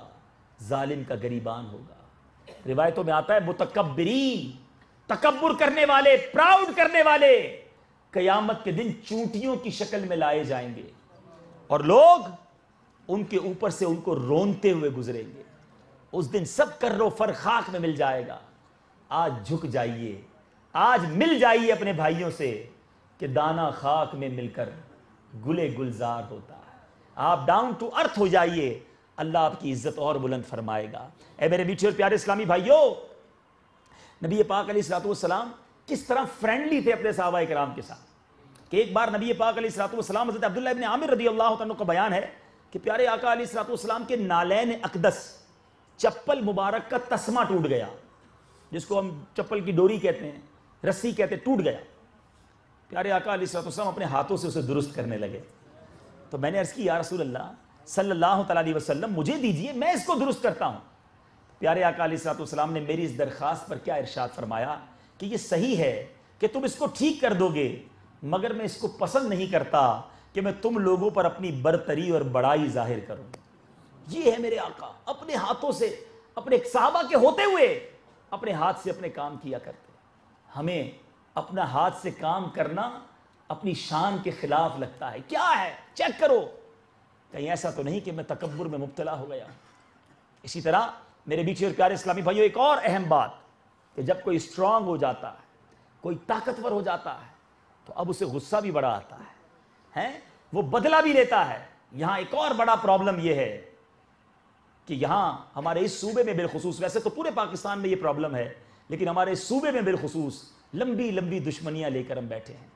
ظالم کا گریبان ہوگا۔ روایتوں میں آتا ہے متکبرین، تکبر کرنے والے، پراؤڈ کرنے والے قیامت کے دن چونٹیوں کی شکل میں لائے جائیں گے، اور لوگ ان کے اوپر سے ان کو رونتے ہوئے گزریں گے۔ اس دن سب کر و فر خاک میں مل جائے گا۔ آج جھک جائیے، آج مل جائیے اپنے بھائیوں سے، کہ دانا خاک میں مل کر گلے گلزار ہوتا ہے۔ آپ ڈاؤن ٹو ارتھ ہو جائیے، اللہ آپ کی عزت اور بلند فرمائے گا۔ اے میرے میٹھے اور پیارے اسلامی بھائیوں، نبی پاک علیہ الصلوۃ والسلام کس طرح فرینڈلی تھے اپنے صحابہ کرام کے ساتھ کہ ایک بار نبی پاک علیہ الصلوۃ والسلام حضرت عبداللہ ابن عامر رضی اللہ عنہ کا بیان ہے کہ پیارے آقا علیہ الصلوۃ والسلام کے نالین اقدس چپل مبارک کا تسمہ ٹوٹ گیا، جس کو ہم چپل کی ڈوری کہتے ہیں، رسی کہتے ہیں، ٹوٹ گیا۔ پیارے آقا علیہ الصلوۃ والسلام اپنے ہاتھوں سے اسے درست کرنے لگے۔ تو میں نے عرض کی یا رسول اللہ صلی اللہ تعالیٰ علیہ وسلم مجھے دیجئے، میں اس کو درست کرتا ہوں۔ پیارے آقا علیہ الصلوۃ والسلام نے میری اس درخواست پر کیا ارشاد فرمایا کہ یہ صحیح ہے کہ تم اس کو ٹھیک کر دو گے، مگر میں اس کو پسند نہیں کرتا کہ میں تم لوگوں پر اپنی برتری اور بڑائی ظاہر کروں۔ یہ ہے میرے آقا، اپنے ہاتھوں سے، اپنے صحابہ کے ہوتے ہوئے اپنے ہاتھ سے اپنے کام کیا کرتے۔ ہمیں اپنا ہاتھ سے کام کرنا اپنی شان کے خلاف لگتا ہے۔ کیا ہے؟ چیک کرو، کہیں ایسا تو نہیں کہ میں تکبر میں مبتلا ہو گیا۔ اسی طرح میرے بیچے اور پیارے اسلامی بھائیوں، ایک اور اہم بات کہ جب کوئی اسٹرانگ ہو جاتا ہے، کوئی طاقتور ہو جاتا ہے، تو اب اسے غصہ بھی بڑا آتا ہے، وہ بدلہ بھی لیتا ہے۔ یہاں ایک اور بڑا پرابلم یہ ہے کہ یہاں ہمارے اس صوبے میں بالخصوص، ویسے تو پورے پاکستان میں یہ پرابلم ہے، لیکن ہمارے اس صوبے میں بالخصوص لمبی لمبی دشمنیاں لے کر ہم بیٹھے ہیں۔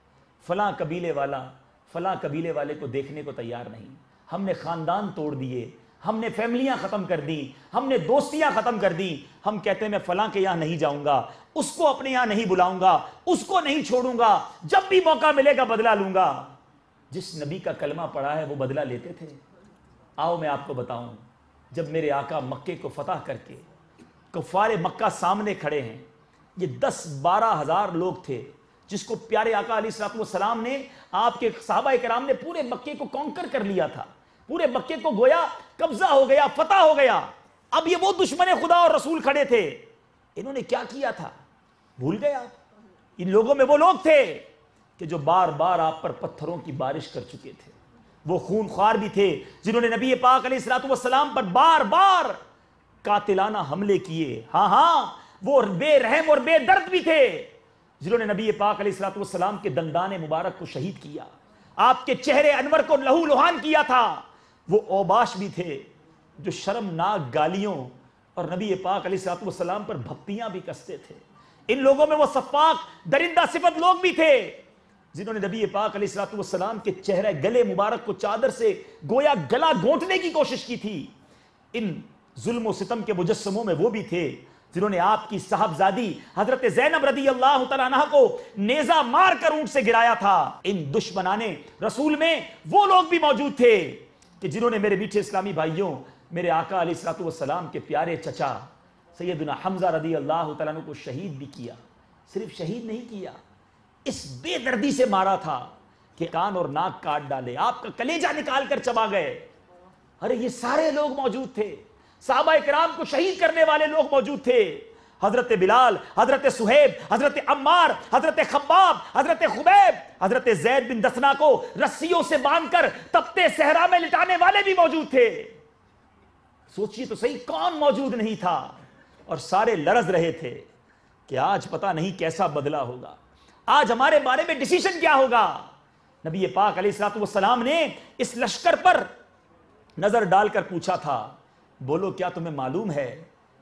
فلاں قبیلے والا فلاں قبیلے والے کو دیکھنے کو تیار نہیں، ہم نے خاندان توڑ دیے، ہم نے فیملیاں ختم کر دی، ہم نے دوستیاں ختم کر دی۔ ہم کہتے ہیں میں فلاں کے یہاں نہیں جاؤں گا، اس کو اپنے یہاں نہیں بلاؤں گا، اس کو نہیں چھوڑوں گا، جب بھی موقع ملے گا بدلہ لوں گا۔ جس نبی کا کلمہ پڑھا ہے وہ بدلہ لیتے تھے؟ آؤ میں آپ کو بتاؤں، جب میرے آقا مکے کو فتح کر کے کفار مکہ سامنے کھڑے ہیں، یہ 10-12 ہزار لوگ تھے جس کو پیارے آقا علیہ الصلوۃ والسلام نے، آپ کے صحابہ کرام نے پورے مکے کو کانکر کر لیا تھا، پورے مکے کو گویا قبضہ ہو گیا، فتح ہو گیا۔ اب یہ وہ دشمن خدا اور رسول کھڑے تھے، انہوں نے کیا کیا تھا بھول گیا؟ ان لوگوں میں وہ لوگ تھے کہ جو بار بار آپ پر پتھروں کی بارش کر چکے تھے، وہ خون خوار بھی تھے جنہوں نے نبی پاک علیہ الصلوۃ والسلام پر بار بار قاتلانہ حملے کیے۔ ہاں وہ بے رحم اور بے درد بھی تھے جنہوں نے نبی پاک علیہ الصلوۃ والسلام کے دندان مبارک کو شہید کیا، آپ کے چہرے انور کو لہو لہان کیا تھا۔ وہ اوباش بھی تھے جو شرمناک گالیوں اور نبی پاک علیہ الصلوۃ والسلام پر بھپتیاں بھی کستے تھے۔ ان لوگوں میں وہ صفاق درندہ صفت لوگ بھی تھے جنہوں نے نبی پاک علیہ الصلوۃ والسلام کے چہرے گلے مبارک کو چادر سے گویا گلا گھونٹنے کی کوشش کی تھی۔ ان ظلم و ستم کے مجسموں میں وہ بھی تھے جنہوں نے آپ کی صاحبزادی حضرت زینب رضی اللہ تعالیٰ عنہ کو نیزہ مار کر اونٹ سے گرایا تھا۔ ان دشمنان رسول میں وہ لوگ بھی موجود تھے کہ جنہوں نے میرے میٹھے اسلامی بھائیوں، میرے آقا علیہ الصلوۃ والسلام کے پیارے چچا سیدنا حمزہ رضی اللہ تعالیٰ عنہ کو شہید بھی کیا۔ صرف شہید نہیں کیا، اس بے دردی سے مارا تھا کہ کان اور ناک کاٹ ڈالے، آپ کا کلیجہ نکال کر چبا گئے۔ ارے یہ سارے لوگ موجود تھے، صحابہ کرام کو شہید کرنے والے لوگ موجود تھے، حضرت بلال، حضرت صہیب، حضرت عمار، حضرت خباب، حضرت خبیب، حضرت زید بن دسنا کو رسیوں سے باندھ کر تپتے صحرا میں لٹانے والے بھی موجود تھے۔ سوچئے تو صحیح، کون موجود نہیں تھا؟ اور سارے لرز رہے تھے کہ آج پتہ نہیں کیسا بدلہ ہوگا، آج ہمارے بارے میں ڈیسیشن کیا ہوگا۔ نبی پاک علیہ الصلوۃ والسلام نے اس لشکر پر نظر ڈال کر پوچھا تھا، بولو کیا تمہیں معلوم ہے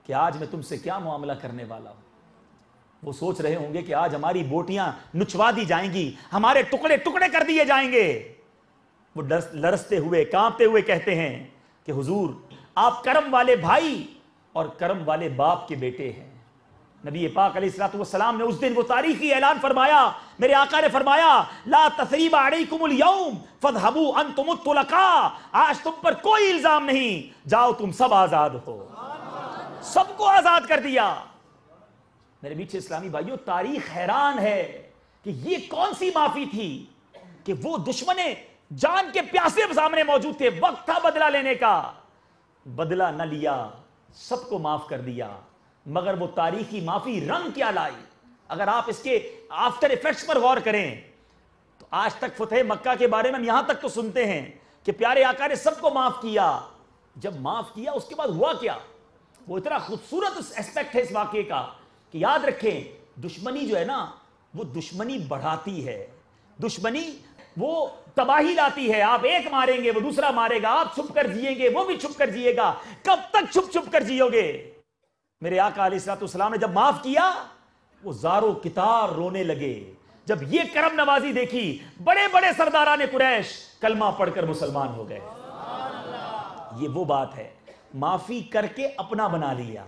کہ آج میں تم سے کیا معاملہ کرنے والا ہوں؟ وہ سوچ رہے ہوں گے کہ آج ہماری بوٹیاں نچوا دی جائیں گی، ہمارے ٹکڑے ٹکڑے کر دیے جائیں گے۔ وہ لرزتے ہوئے کانپتے ہوئے کہتے ہیں کہ حضور آپ کرم والے بھائی اور کرم والے باپ کے بیٹے ہیں۔ نبی پاک علیہ الصلوۃ والسلام نے اس دن وہ تاریخی اعلان فرمایا، میرے آقا نے فرمایا لا تثریب علیکم اليوم فاذهبوا انتم الطلقاء، آج تم پر کوئی الزام نہیں، جاؤ تم سب آزاد ہو۔ سب کو آزاد کر دیا۔ میرے میٹھے اسلامی بھائیوں، تاریخ حیران ہے کہ یہ کون سی معافی تھی کہ وہ دشمن جان کے پیاسے سامنے موجود تھے، وقت تھا بدلہ لینے کا، بدلہ نہ لیا، سب کو معاف کر دیا۔ مگر وہ تاریخی معافی رنگ کیا لائی؟ اگر آپ اس کے آفٹر ایفیکٹس پر غور کریں تو آج تک فتح مکہ کے بارے میں ہم یہاں تک تو سنتے ہیں کہ پیارے آقا نے سب کو معاف کیا۔ جب معاف کیا اس کے بعد ہوا کیا؟ وہ اتنا خوبصورت اسپیکٹ ہے اس واقعے کا کہ یاد رکھیں، دشمنی جو ہے نا، وہ دشمنی بڑھاتی ہے، دشمنی وہ تباہی لاتی ہے۔ آپ ایک ماریں گے وہ دوسرا مارے گا، آپ چھپ کر جیئیں گے وہ بھی چھپ کر جیے گا، کب تک چھپ چھپ کر جیو گے؟ میرے آقا علیہ الصلوۃ والسلام نے جب معاف کیا وہ زارو کتار رونے لگے جب یہ کرم نوازی دیکھی. بڑے بڑے سرداران قریش کلمہ پڑھ کر مسلمان ہو گئے. یہ وہ بات ہے، معافی کر کے اپنا بنا لیا،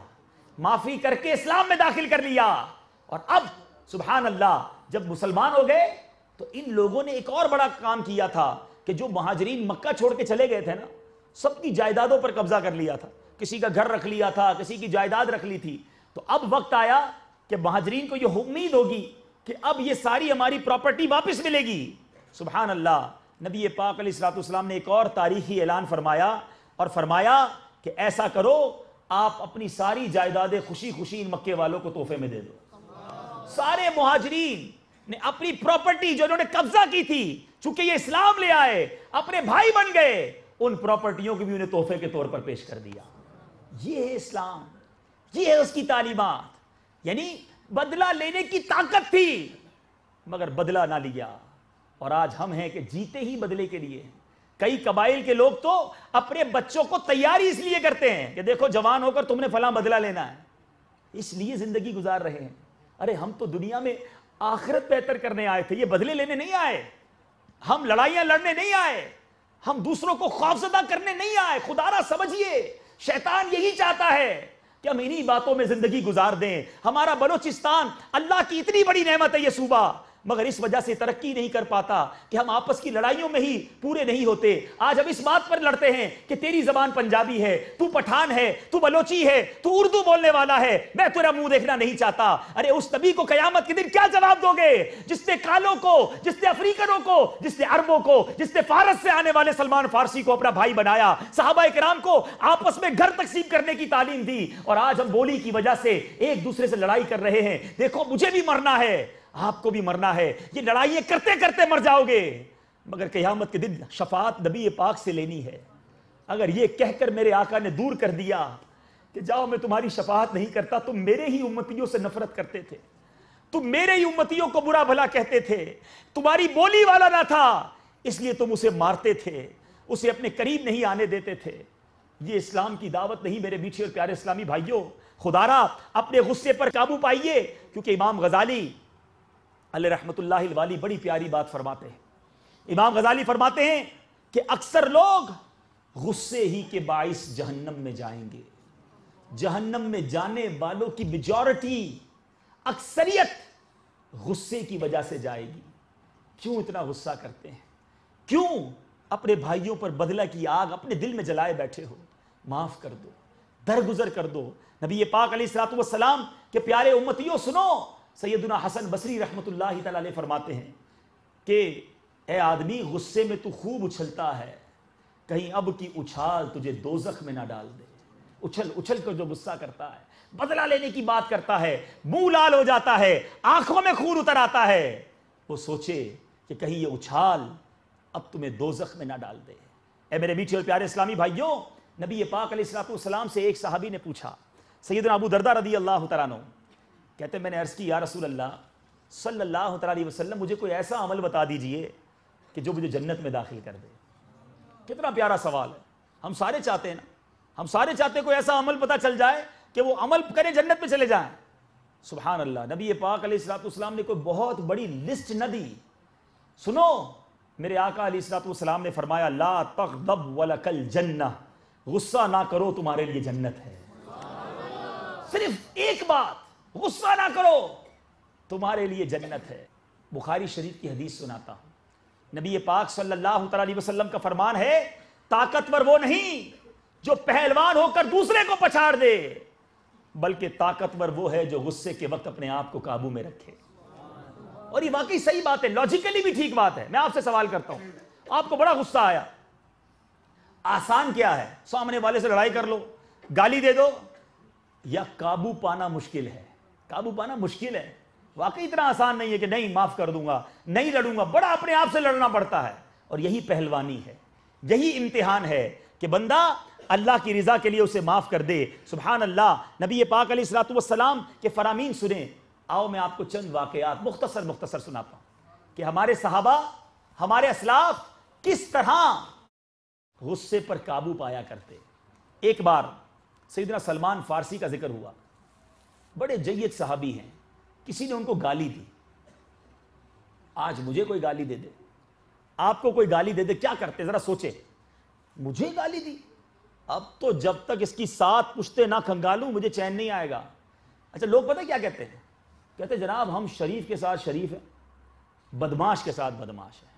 معافی کر کے اسلام میں داخل کر لیا. اور اب سبحان اللہ جب مسلمان ہو گئے تو ان لوگوں نے ایک اور بڑا کام کیا تھا کہ جو مہاجرین مکہ چھوڑ کے چلے گئے تھے نا، سب کی جائیدادوں پر قبضہ کر لیا تھا. کسی کا گھر رکھ لیا تھا، کسی کی جائیداد رکھ لی تھی. تو اب وقت آیا کہ مہاجرین کو یہ امید ہوگی کہ اب یہ ساری ہماری پراپرٹی واپس ملے گی. سبحان اللہ. نبی پاک علیہ الصلوۃ والسلام نے ایک اور تاریخی اعلان فرمایا اور فرمایا کہ ایسا کرو، آپ اپنی ساری جائیدادیں خوشی خوشی ان مکے والوں کو تحفے میں دے دو. سارے مہاجرین نے اپنی پراپرٹی جو انہوں نے قبضہ کی تھی، چونکہ یہ اسلام لے آئے، اپنے بھائی بن گئے، ان پراپرٹیوں کو بھی انہیں تحفے کے طور پر پیش کر دیا. یہ ہے اسلام، یہ ہے اس کی تعلیمات. یعنی بدلہ لینے کی طاقت تھی مگر بدلہ نہ لیا. اور آج ہم ہیں کہ جیتے ہی بدلے کے لیے. کئی قبائل کے لوگ تو اپنے بچوں کو تیاری اس لیے کرتے ہیں کہ دیکھو جوان ہو کر تم نے فلاں بدلہ لینا ہے، اس لیے زندگی گزار رہے ہیں. ارے ہم تو دنیا میں آخرت بہتر کرنے آئے تھے، یہ بدلے لینے نہیں آئے. ہم لڑائیاں لڑنے نہیں آئے، ہم دوسروں کو خوفزدہ کرنے نہیں آئے. خدا را سمجھیے شیطان یہی چاہتا ہے کہ ہم انہی باتوں میں زندگی گزار دیں. ہمارا بلوچستان اللہ کی اتنی بڑی نعمت ہے یہ صوبہ، مگر اس وجہ سے ترقی نہیں کر پاتا کہ ہم آپس کی لڑائیوں میں ہی پورے نہیں ہوتے. آج ہم اس بات پر لڑتے ہیں کہ تیری زبان پنجابی ہے، تو پٹھان ہے، تو بلوچی ہے، تو اردو بولنے والا ہے، میں تیرا منہ دیکھنا نہیں چاہتا. ارے اس نبی کو قیامت کے دن کیا جواب دو گے جس نے کالوں کو، جس نے افریقنوں کو، جس نے عربوں کو، جس نے فارس سے آنے والے سلمان فارسی کو اپنا بھائی بنایا، صحابہ کرام کو آپس میں گھر تقسیم کرنے کی تعلیم دی، اور آج ہم بولی کی وجہ سے ایک دوسرے سے لڑائی کر رہے ہیں. دیکھو مجھے بھی مرنا ہے، آپ کو بھی مرنا ہے، یہ لڑائیاں کرتے کرتے مر جاؤ گے، مگر قیامت کے دن شفاعت نبی پاک سے لینی ہے. اگر یہ کہہ کر میرے آقا نے دور کر دیا کہ جاؤ میں تمہاری شفاعت نہیں کرتا، تم میرے ہی امتیوں سے نفرت کرتے تھے، تم میرے ہی امتیوں کو برا بھلا کہتے تھے، تمہاری بولی والا نہ تھا اس لیے تم اسے مارتے تھے، اسے اپنے قریب نہیں آنے دیتے تھے. یہ اسلام کی دعوت نہیں میرے میٹھے اور پیارے اسلامی بھائیوں. خدا را اپنے غصے پر قابو پائیے، کیونکہ امام غزالی علیہ رحمت اللہ الوالی بڑی پیاری بات فرماتے ہیں. امام غزالی فرماتے ہیں کہ اکثر لوگ غصے ہی کے باعث جہنم میں جائیں گے. جہنم میں جانے والوں کی میجورٹی، اکثریت غصے کی وجہ سے جائے گی. کیوں اتنا غصہ کرتے ہیں؟ کیوں اپنے بھائیوں پر بدلہ کی آگ اپنے دل میں جلائے بیٹھے ہو؟ معاف کر دو، درگزر کر دو. نبی پاک علیہ الصلوۃ والسلام کے پیارے امتیوں سنو، سیدنا حسن بصری رحمت اللہ تعالی علیہ فرماتے ہیں کہ اے آدمی غصے میں تو خوب اچھلتا ہے، کہیں اب کی اچھال تجھے دوزخ میں نہ ڈال دے. اچھل اچھل کر جو غصہ کرتا ہے، بدلہ لینے کی بات کرتا ہے، منہ لال ہو جاتا ہے، آنکھوں میں خون اتر آتا ہے، وہ سوچے کہ کہیں یہ اچھال اب تمہیں دوزخ میں نہ ڈال دے. اے میرے میٹھے اور پیارے اسلامی بھائیوں، نبی پاک علیہ الصلوۃ والسلام سے ایک صحابی نے پوچھا، سیدنا ابو دردہ رضی اللہ تعالیٰ عنہ کہتے ہیں میں نے عرض کی یا رسول اللہ صلی اللہ تعالیٰ علیہ وسلم مجھے کوئی ایسا عمل بتا دیجئے کہ جو مجھے جنت میں داخل کر دے. کتنا پیارا سوال ہے. ہم سارے چاہتے ہیں نا، ہم سارے چاہتے ہیں کوئی ایسا عمل پتا چل جائے کہ وہ عمل کرے جنت میں چلے جائیں. سبحان اللہ. نبی پاک علیہ الصلوۃ والسلام نے کوئی بہت بڑی لسٹ نہ دی. سنو، میرے آقا علیہ الصلوۃ والسلام نے فرمایا لا تغضب ولک الجنہ، غصہ نہ کرو تمہارے لیے جنت ہے. صرف ایک بات، غصہ نہ کرو تمہارے لیے جنت ہے. بخاری شریف کی حدیث سناتا ہوں. نبی پاک صلی اللہ علیہ وسلم کا فرمان ہے طاقتور وہ نہیں جو پہلوان ہو کر دوسرے کو پچھاڑ دے، بلکہ طاقتور وہ ہے جو غصے کے وقت اپنے آپ کو قابو میں رکھے. اور یہ واقعی صحیح بات ہے، لاجیکلی بھی ٹھیک بات ہے. میں آپ سے سوال کرتا ہوں، آپ کو بڑا غصہ آیا، آسان کیا ہے؟ سامنے والے سے لڑائی کر لو، گالی دے دو، یا قابو پانا مشکل ہے؟ قابو پانا مشکل ہے، واقعی اتنا آسان نہیں ہے کہ نہیں معاف کر دوں گا، نہیں لڑوں گا. بڑا اپنے آپ سے لڑنا پڑتا ہے، اور یہی پہلوانی ہے، یہی امتحان ہے کہ بندہ اللہ کی رضا کے لیے اسے معاف کر دے. سبحان اللہ. نبی پاک علیہ الصلوۃ والسلام کے فرامین سنیں. آؤ میں آپ کو چند واقعات مختصر سناتا ہوں کہ ہمارے صحابہ، ہمارے اسلاف کس طرح غصے پر قابو پایا کرتے. ایک بار سیدنا سلمان فارسی کا ذکر ہوا، بڑے جید صحابی ہیں، کسی نے ان کو گالی دی. آج مجھے کوئی گالی دے دے, آپ کو کوئی گالی دے دے, کیا کرتے ذرا سوچے. مجھے گالی دی, اب تو جب تک اس کی 7 پشتے نہ کھنگالوں مجھے چین نہیں آئے گا. اچھا لوگ پتہ کیا کہتے ہیں, کہتے ہیں جناب ہم شریف کے ساتھ شریف ہیں, بدماش کے ساتھ بدماش ہیں.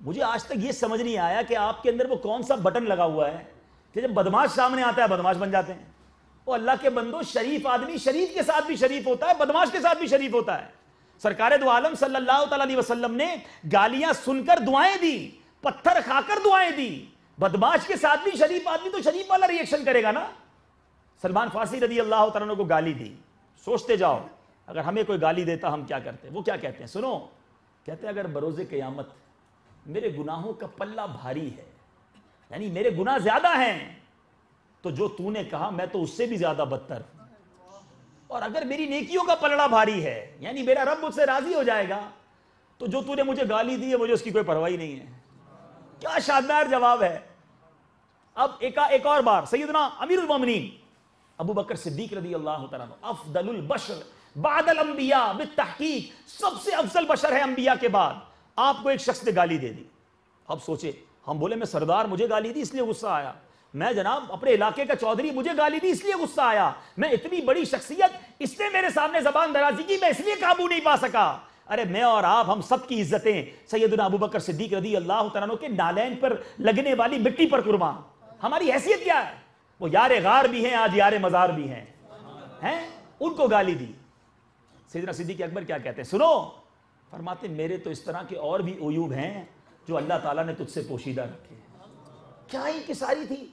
مجھے آج تک یہ سمجھ نہیں آیا کہ آپ کے اندر وہ کون سا بٹن لگا ہوا ہے کہ جب بدماش سامنے آتا ہے بدماش بن جاتے ہیں. وہ اللہ کے بندو, شریف آدمی شریف کے ساتھ بھی شریف ہوتا ہے, بدماش کے ساتھ بھی شریف ہوتا ہے. سرکار دو عالم صلی اللہ تعالی علیہ وسلم نے گالیاں سن کر دعائیں دی, پتھر کھا کر دعائیں دی. بدماش کے ساتھ بھی شریف آدمی تو شریف والا ری ایکشن کرے گا نا. سلمان فارسی رضی اللہ تعالیٰ عنہ کو گالی دی. سوچتے جاؤ اگر ہمیں کوئی گالی دیتا ہم کیا کرتے. وہ کیا کہتے ہیں سنو, کہتے ہیں اگر بروز قیامت میرے گناہوں کا پلہ بھاری ہے, یعنی میرے گناہ زیادہ ہیں, تو جو تو نے کہا میں تو اس سے بھی زیادہ بدتر. اور اگر میری نیکیوں کا پلڑا بھاری ہے, یعنی میرا رب مجھ سے راضی ہو جائے گا, تو جو تو نے مجھے گالی دی ہے مجھے اس کی کوئی پرواہ نہیں ہے. کیا شاندار جواب ہے. اب ایک اور بار سیدنا امیر المومنین ابو بکر صدیق رضی اللہ تعالیٰ عنہ, افضل البشر بعد الانبیاء بالتحقیق, سب سے افضل بشر ہے انبیاء کے بعد. آپ کو ایک شخص نے گالی دے دی. اب سوچے, ہم بولے میں سردار مجھے گالی دی اس لیے غصہ آیا, میں جناب اپنے علاقے کا چودھری مجھے گالی دی اس لیے غصہ آیا, میں اتنی بڑی شخصیت اس نے میرے سامنے زبان درازی کی میں اس لیے قابو نہیں پا سکا. ارے میں اور آپ ہم سب کی عزتیں سیدنا ابو بکر صدیق رضی اللہ تعالیٰ عنہ کے نالین پر لگنے والی مٹی پر قربان. ہماری حیثیت کیا ہے؟ وہ یار غار بھی ہیں, آج یار مزار بھی ہیں. ان کو گالی دی. سیدنا صدیق اکبر کیا کہتے ہیں سنو, فرماتے میرے تو اس طرح کے اور بھی عیوب ہیں جو اللہ تعالیٰ نے تجھ سے پوشیدہ رکھے. کیا ہی کساری تھی,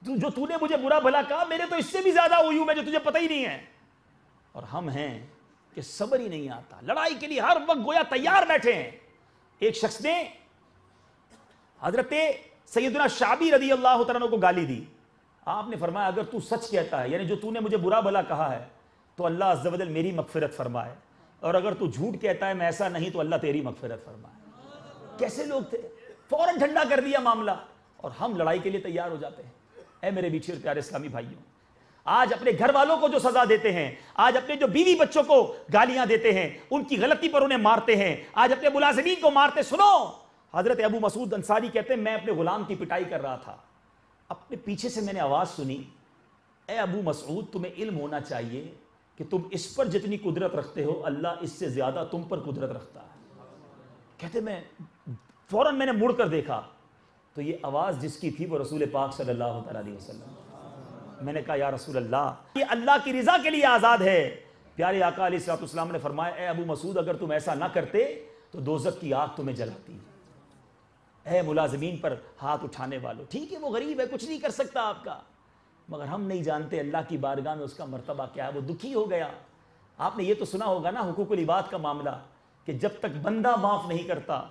جو تو نے مجھے برا بھلا کہا, میرے تو اس سے بھی زیادہ عیوب ہے جو تجھے پتہ ہی نہیں ہے. اور ہم ہیں کہ صبر ہی نہیں آتا, لڑائی کے لیے ہر وقت گویا تیار بیٹھے ہیں. ایک شخص نے حضرت سیدنا شعبی رضی اللہ تعالیٰ عنہ کو گالی دی. آپ نے فرمایا اگر تو سچ کہتا ہے, یعنی جو تو نے مجھے برا بھلا کہا ہے, تو اللہ عز و جل میری مغفرت فرمائے, اور اگر تو جھوٹ کہتا ہے میں ایسا نہیں تو اللہ تیری مغفرت فرمائے. کیسے لوگ تھے, فوراً ٹھنڈا کر دیا معاملہ, اور ہم لڑائی کے لیے تیار ہو جاتے ہیں. اے میرے میٹھے اور پیارے اسلامی بھائیوں, آج اپنے گھر والوں کو جو سزا دیتے ہیں, آج اپنے جو بیوی بچوں کو گالیاں دیتے ہیں, ان کی غلطی پر انہیں مارتے ہیں, آج اپنے ملازمین کو مارتے. سنو, حضرت ابو مسعود انصاری کہتے ہیں میں اپنے غلام کی پٹائی کر رہا تھا, اپنے پیچھے سے میں نے آواز سنی, اے ابو مسعود تمہیں علم ہونا چاہیے کہ تم اس پر جتنی قدرت رکھتے ہو اللہ اس سے زیادہ تم پر قدرت رکھتا ہے. کہتے میں فوراً میں نے مڑ کر دیکھا تو یہ آواز جس کی تھی وہ رسول پاک صلی اللہ علیہ وسلم. میں نے کہا یا رسول اللہ, یہ اللہ کی رضا کے لیے آزاد ہے. پیارے آقا علیہ الصلوۃ والسلام نے فرمایا اے ابو مسعود اگر تم ایسا نہ کرتے تو دوزخ کی آگ تمہیں جلاتی. اے ملازمین پر ہاتھ اٹھانے والوں, ٹھیک ہے وہ غریب ہے کچھ نہیں کر سکتا آپ کا, مگر ہم نہیں جانتے اللہ کی بارگاہ میں اس کا مرتبہ کیا ہے, وہ دکھی ہو گیا. آپ نے یہ تو سنا ہوگا نا حقوق العباد کا معاملہ, کہ جب تک بندہ معاف نہیں کرتا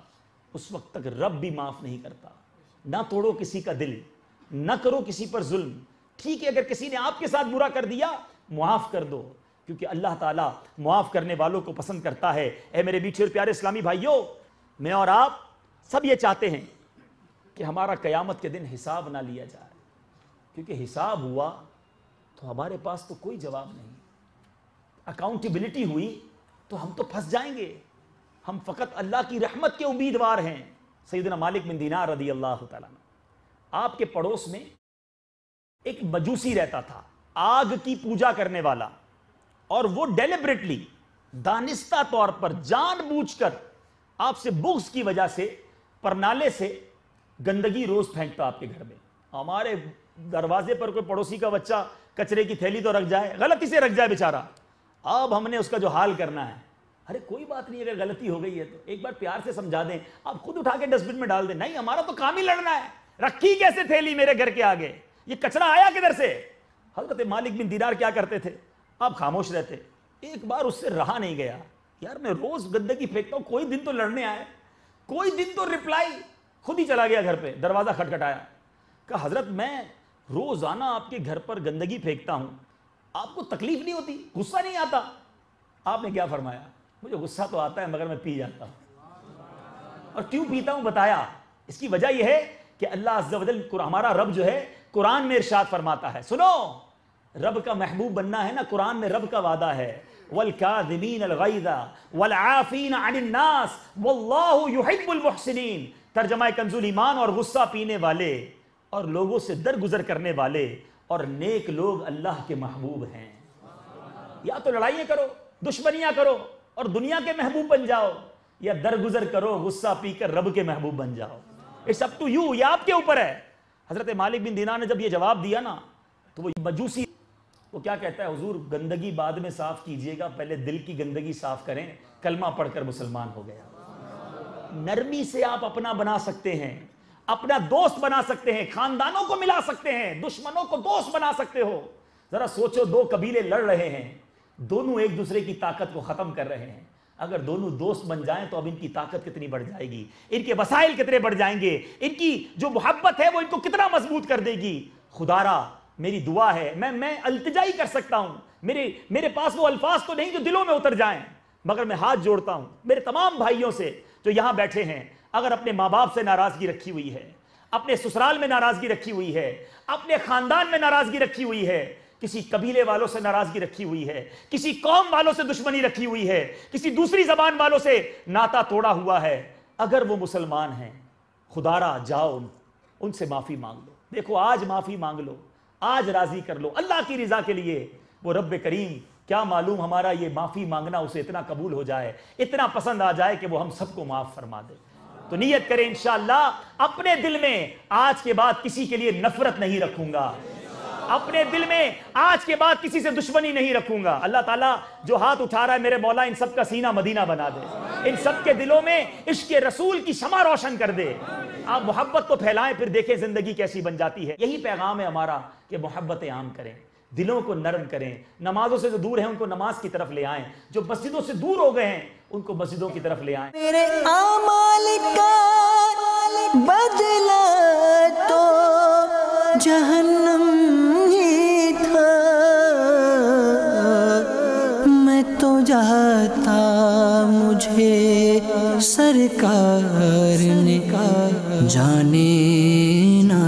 اس وقت تک رب بھی معاف نہیں کرتا. نہ توڑو کسی کا دل, نہ کرو کسی پر ظلم. ٹھیک ہے اگر کسی نے آپ کے ساتھ برا کر دیا معاف کر دو, کیونکہ اللہ تعالیٰ معاف کرنے والوں کو پسند کرتا ہے. اے میرے میٹھے اور پیارے اسلامی بھائیوں, میں اور آپ سب یہ چاہتے ہیں کہ ہمارا قیامت کے دن حساب نہ لیا جائے, کیونکہ حساب ہوا تو ہمارے پاس تو کوئی جواب نہیں. اکاؤنٹیبلٹی ہوئی تو ہم تو پھنس جائیں گے. ہم فقط اللہ کی رحمت کے امیدوار ہیں. سیدنا مالک بن دینار رضی اللہ تعالیٰ عنہ, آپ کے پڑوس میں ایک مجوسی رہتا تھا, آگ کی پوجا کرنے والا, اور وہ ڈیلیبریٹلی دانستہ طور پر جان بوجھ کر آپ سے بغض کی وجہ سے پرنالے سے گندگی روز پھینکتا آپ کے گھر میں. ہمارے دروازے پر کوئی پڑوسی کا بچہ کچرے کی تھیلی تو رکھ جائے, غلطی سے رکھ جائے بیچارہ, اب ہم نے اس کا جو حال کرنا ہے, ارے کوئی بات نہیں اگر غلطی ہو گئی ہے تو ایک بار پیار سے سمجھا دیں, آپ خود اٹھا کے ڈسٹ بن میں ڈال دیں. نہیں ہمارا تو کام ہی لڑنا ہے, رکھی کیسے تھیلی میرے گھر کے آگے, یہ کچرا آیا کدھر سے. حضرت مالک بن دینار کیا کرتے تھے, آپ خاموش رہتے. ایک بار اس سے رہا نہیں گیا, یار میں روز گندگی پھینکتا ہوں, کوئی دن تو لڑنے آئے, کوئی دن تو رپلائی. خود ہی چلا گیا گھر پہ, دروازہ کھٹکھٹایا, کہا حضرت میں روزانہ آپ کے گھر پر گندگی پھینکتا ہوں, آپ کو تکلیف نہیں ہوتی, غصہ نہیں آتا؟ آپ نے کیا فرمایا, مجھے غصہ تو آتا ہے مگر میں پی جاتا ہوں. اور کیوں پیتا ہوں بتایا, اس کی وجہ یہ ہے کہ اللہ عز و جل ہمارا رب جو ہے قرآن میں ارشاد فرماتا ہے, سنو رب کا محبوب بننا ہے نا, قرآن میں رب کا وعدہ ہے, والکاظمین الغیظ والعافین عن الناس واللہ یحب المحسنین. ترجمہ کنز الایمان، اور غصہ پینے والے اور لوگوں سے درگزر کرنے والے اور نیک لوگ اللہ کے محبوب ہیں. یا تو لڑائیاں کرو، دشمنیاں کرو اور دنیا کے محبوب بن جاؤ، یا درگزر کرو، غصہ پی کر رب کے محبوب بن جاؤ. اٹس اپ ٹو یو، یہ آپ کے اوپر ہے. حضرت مالک بن دینار نے جب یہ جواب دیا نا تو وہ مجوسی وہ کیا کہتا ہے، حضور گندگی بعد میں صاف کیجئے گا، پہلے دل کی گندگی صاف کریں. کلمہ پڑھ کر مسلمان ہو گیا. نرمی سے آپ اپنا بنا سکتے ہیں، اپنا دوست بنا سکتے ہیں، خاندانوں کو ملا سکتے ہیں، دشمنوں کو دوست بنا سکتے ہو. ذرا سوچو، دو قبیلے لڑ رہے ہیں، دونوں ایک دوسرے کی طاقت کو ختم کر رہے ہیں. اگر دونوں دوست بن جائیں تو اب ان کی طاقت کتنی بڑھ جائے گی، ان کے وسائل کتنے بڑھ جائیں گے، ان کی جو محبت ہے وہ ان کو کتنا مضبوط کر دے گی. خدارا میری دعا ہے، میں التجائی کر سکتا ہوں، میرے پاس وہ الفاظ تو نہیں جو دلوں میں اتر جائیں، مگر میں ہاتھ جوڑتا ہوں میرے تمام بھائیوں سے جو یہاں بیٹھے ہیں. اگر اپنے ماں باپ سے ناراضگی رکھی ہوئی ہے، اپنے سسرال میں ناراضگی رکھی ہوئی ہے، اپنے خاندان میں ناراضگی رکھی ہوئی ہے، کسی قبیلے والوں سے ناراضگی رکھی ہوئی ہے، کسی قوم والوں سے دشمنی رکھی ہوئی ہے، کسی دوسری زبان والوں سے ناتا توڑا ہوا ہے، اگر وہ مسلمان ہیں، خدارا جاؤ ان سے معافی مانگ لو. دیکھو آج معافی مانگ لو، آج راضی کر لو اللہ کی رضا کے لیے. وہ رب کریم کیا معلوم ہمارا یہ معافی مانگنا اسے اتنا قبول ہو جائے، اتنا پسند آ جائے کہ وہ ہم سب کو معاف فرما دے. تو نیت کریں انشاءاللہ اپنے دل میں آج کے بعد کسی کے لیے نفرت نہیں رکھوں گا، اپنے دل میں آج کے بعد کسی سے دشمنی نہیں رکھوں گا. اللہ تعالیٰ جو ہاتھ اٹھا رہا ہے میرے مولا ان سب کا سینہ مدینہ بنا دے، ان سب کے دلوں میں عشق رسول کی شمع روشن کر دے. آپ محبت کو پھیلائیں، پھر دیکھیں زندگی کیسی بن جاتی ہے. یہی پیغام ہے ہمارا کہ محبتیں عام کریں، دلوں کو نرم کریں. نمازوں سے جو دور ہیں ان کو نماز کی طرف لے آئیں، جو مسجدوں سے دور ہو گئے ہیں ان کو مسجدوں کی طرف لے آئیں. میرے اعمال کا بدلہ تو جہنم ہی تھا، میں تو جاتا مجھے سرکار نے جانے نہ